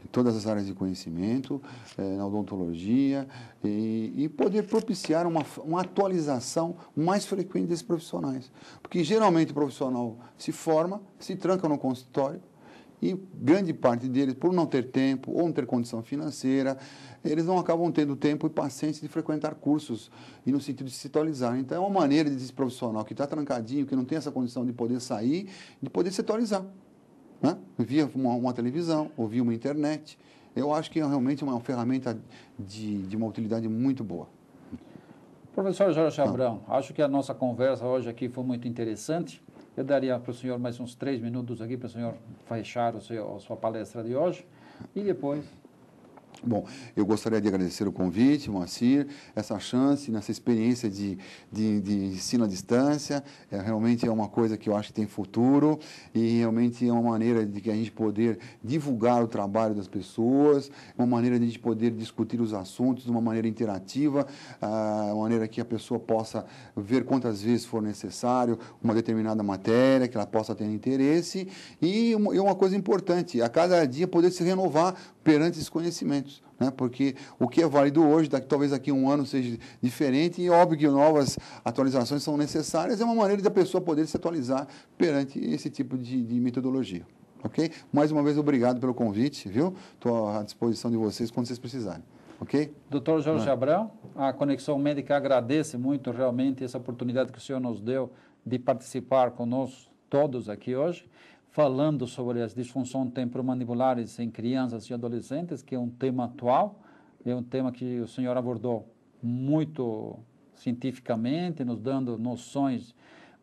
em todas as áreas de conhecimento, na odontologia, e poder propiciar uma atualização mais frequente desses profissionais. Porque, geralmente, o profissional se forma, se tranca no consultório, e grande parte deles, por não ter tempo ou não ter condição financeira, eles não acabam tendo tempo e paciência de frequentar cursos e no sentido de se atualizar. Então, é uma maneira desse profissional que está trancadinho, que não tem essa condição de poder sair, de poder se atualizar, né? Via uma televisão ou via uma internet. Eu acho que é realmente uma ferramenta de uma utilidade muito boa. Professor Jorge Abrão, acho que a nossa conversa hoje aqui foi muito interessante. Eu daria para o senhor mais uns 3 minutos aqui para o senhor fechar a sua palestra de hoje e depois... Bom, eu gostaria de agradecer o convite, Moacir, essa chance, nessa experiência de ensino à distância. Realmente é uma coisa que eu acho que tem futuro e realmente é uma maneira de que a gente poder divulgar o trabalho das pessoas, uma maneira de a gente poder discutir os assuntos de uma maneira interativa, uma maneira que a pessoa possa ver quantas vezes for necessário uma determinada matéria, que ela possa ter interesse e uma coisa importante, a cada dia poder se renovar perante esses conhecimentos, né? Porque o que é válido hoje, talvez daqui a um ano seja diferente, e óbvio que novas atualizações são necessárias, é uma maneira da pessoa poder se atualizar perante esse tipo de metodologia, ok? Mais uma vez, obrigado pelo convite, viu? Estou à disposição de vocês quando vocês precisarem, ok? Doutor Jorge Abrão, a Conexão Médica agradece muito realmente essa oportunidade que o senhor nos deu de participar conosco todos aqui hoje, falando sobre as disfunções temporomandibulares em crianças e adolescentes, que é um tema atual, é um tema que o senhor abordou muito cientificamente, nos dando noções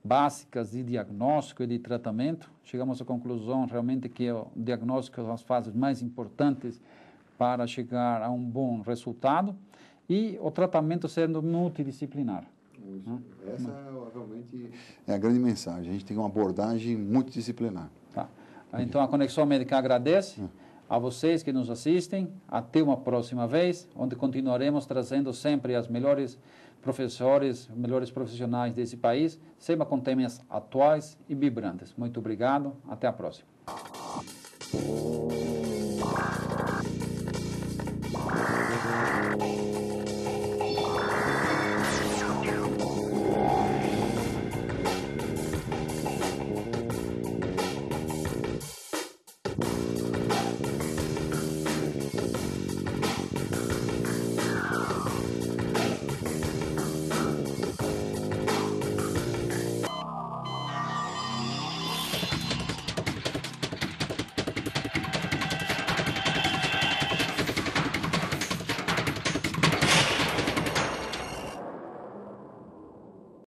básicas de diagnóstico e de tratamento. Chegamos à conclusão realmente que o diagnóstico é as fases mais importantes para chegar a um bom resultado e o tratamento sendo multidisciplinar. Essa realmente é a grande mensagem. A gente tem uma abordagem multidisciplinar. Tá. Então, a Conexão Médica agradece a vocês que nos assistem. Até uma próxima vez, onde continuaremos trazendo sempre as melhores professores, melhores profissionais desse país, sempre com temas atuais e vibrantes. Muito obrigado. Até a próxima.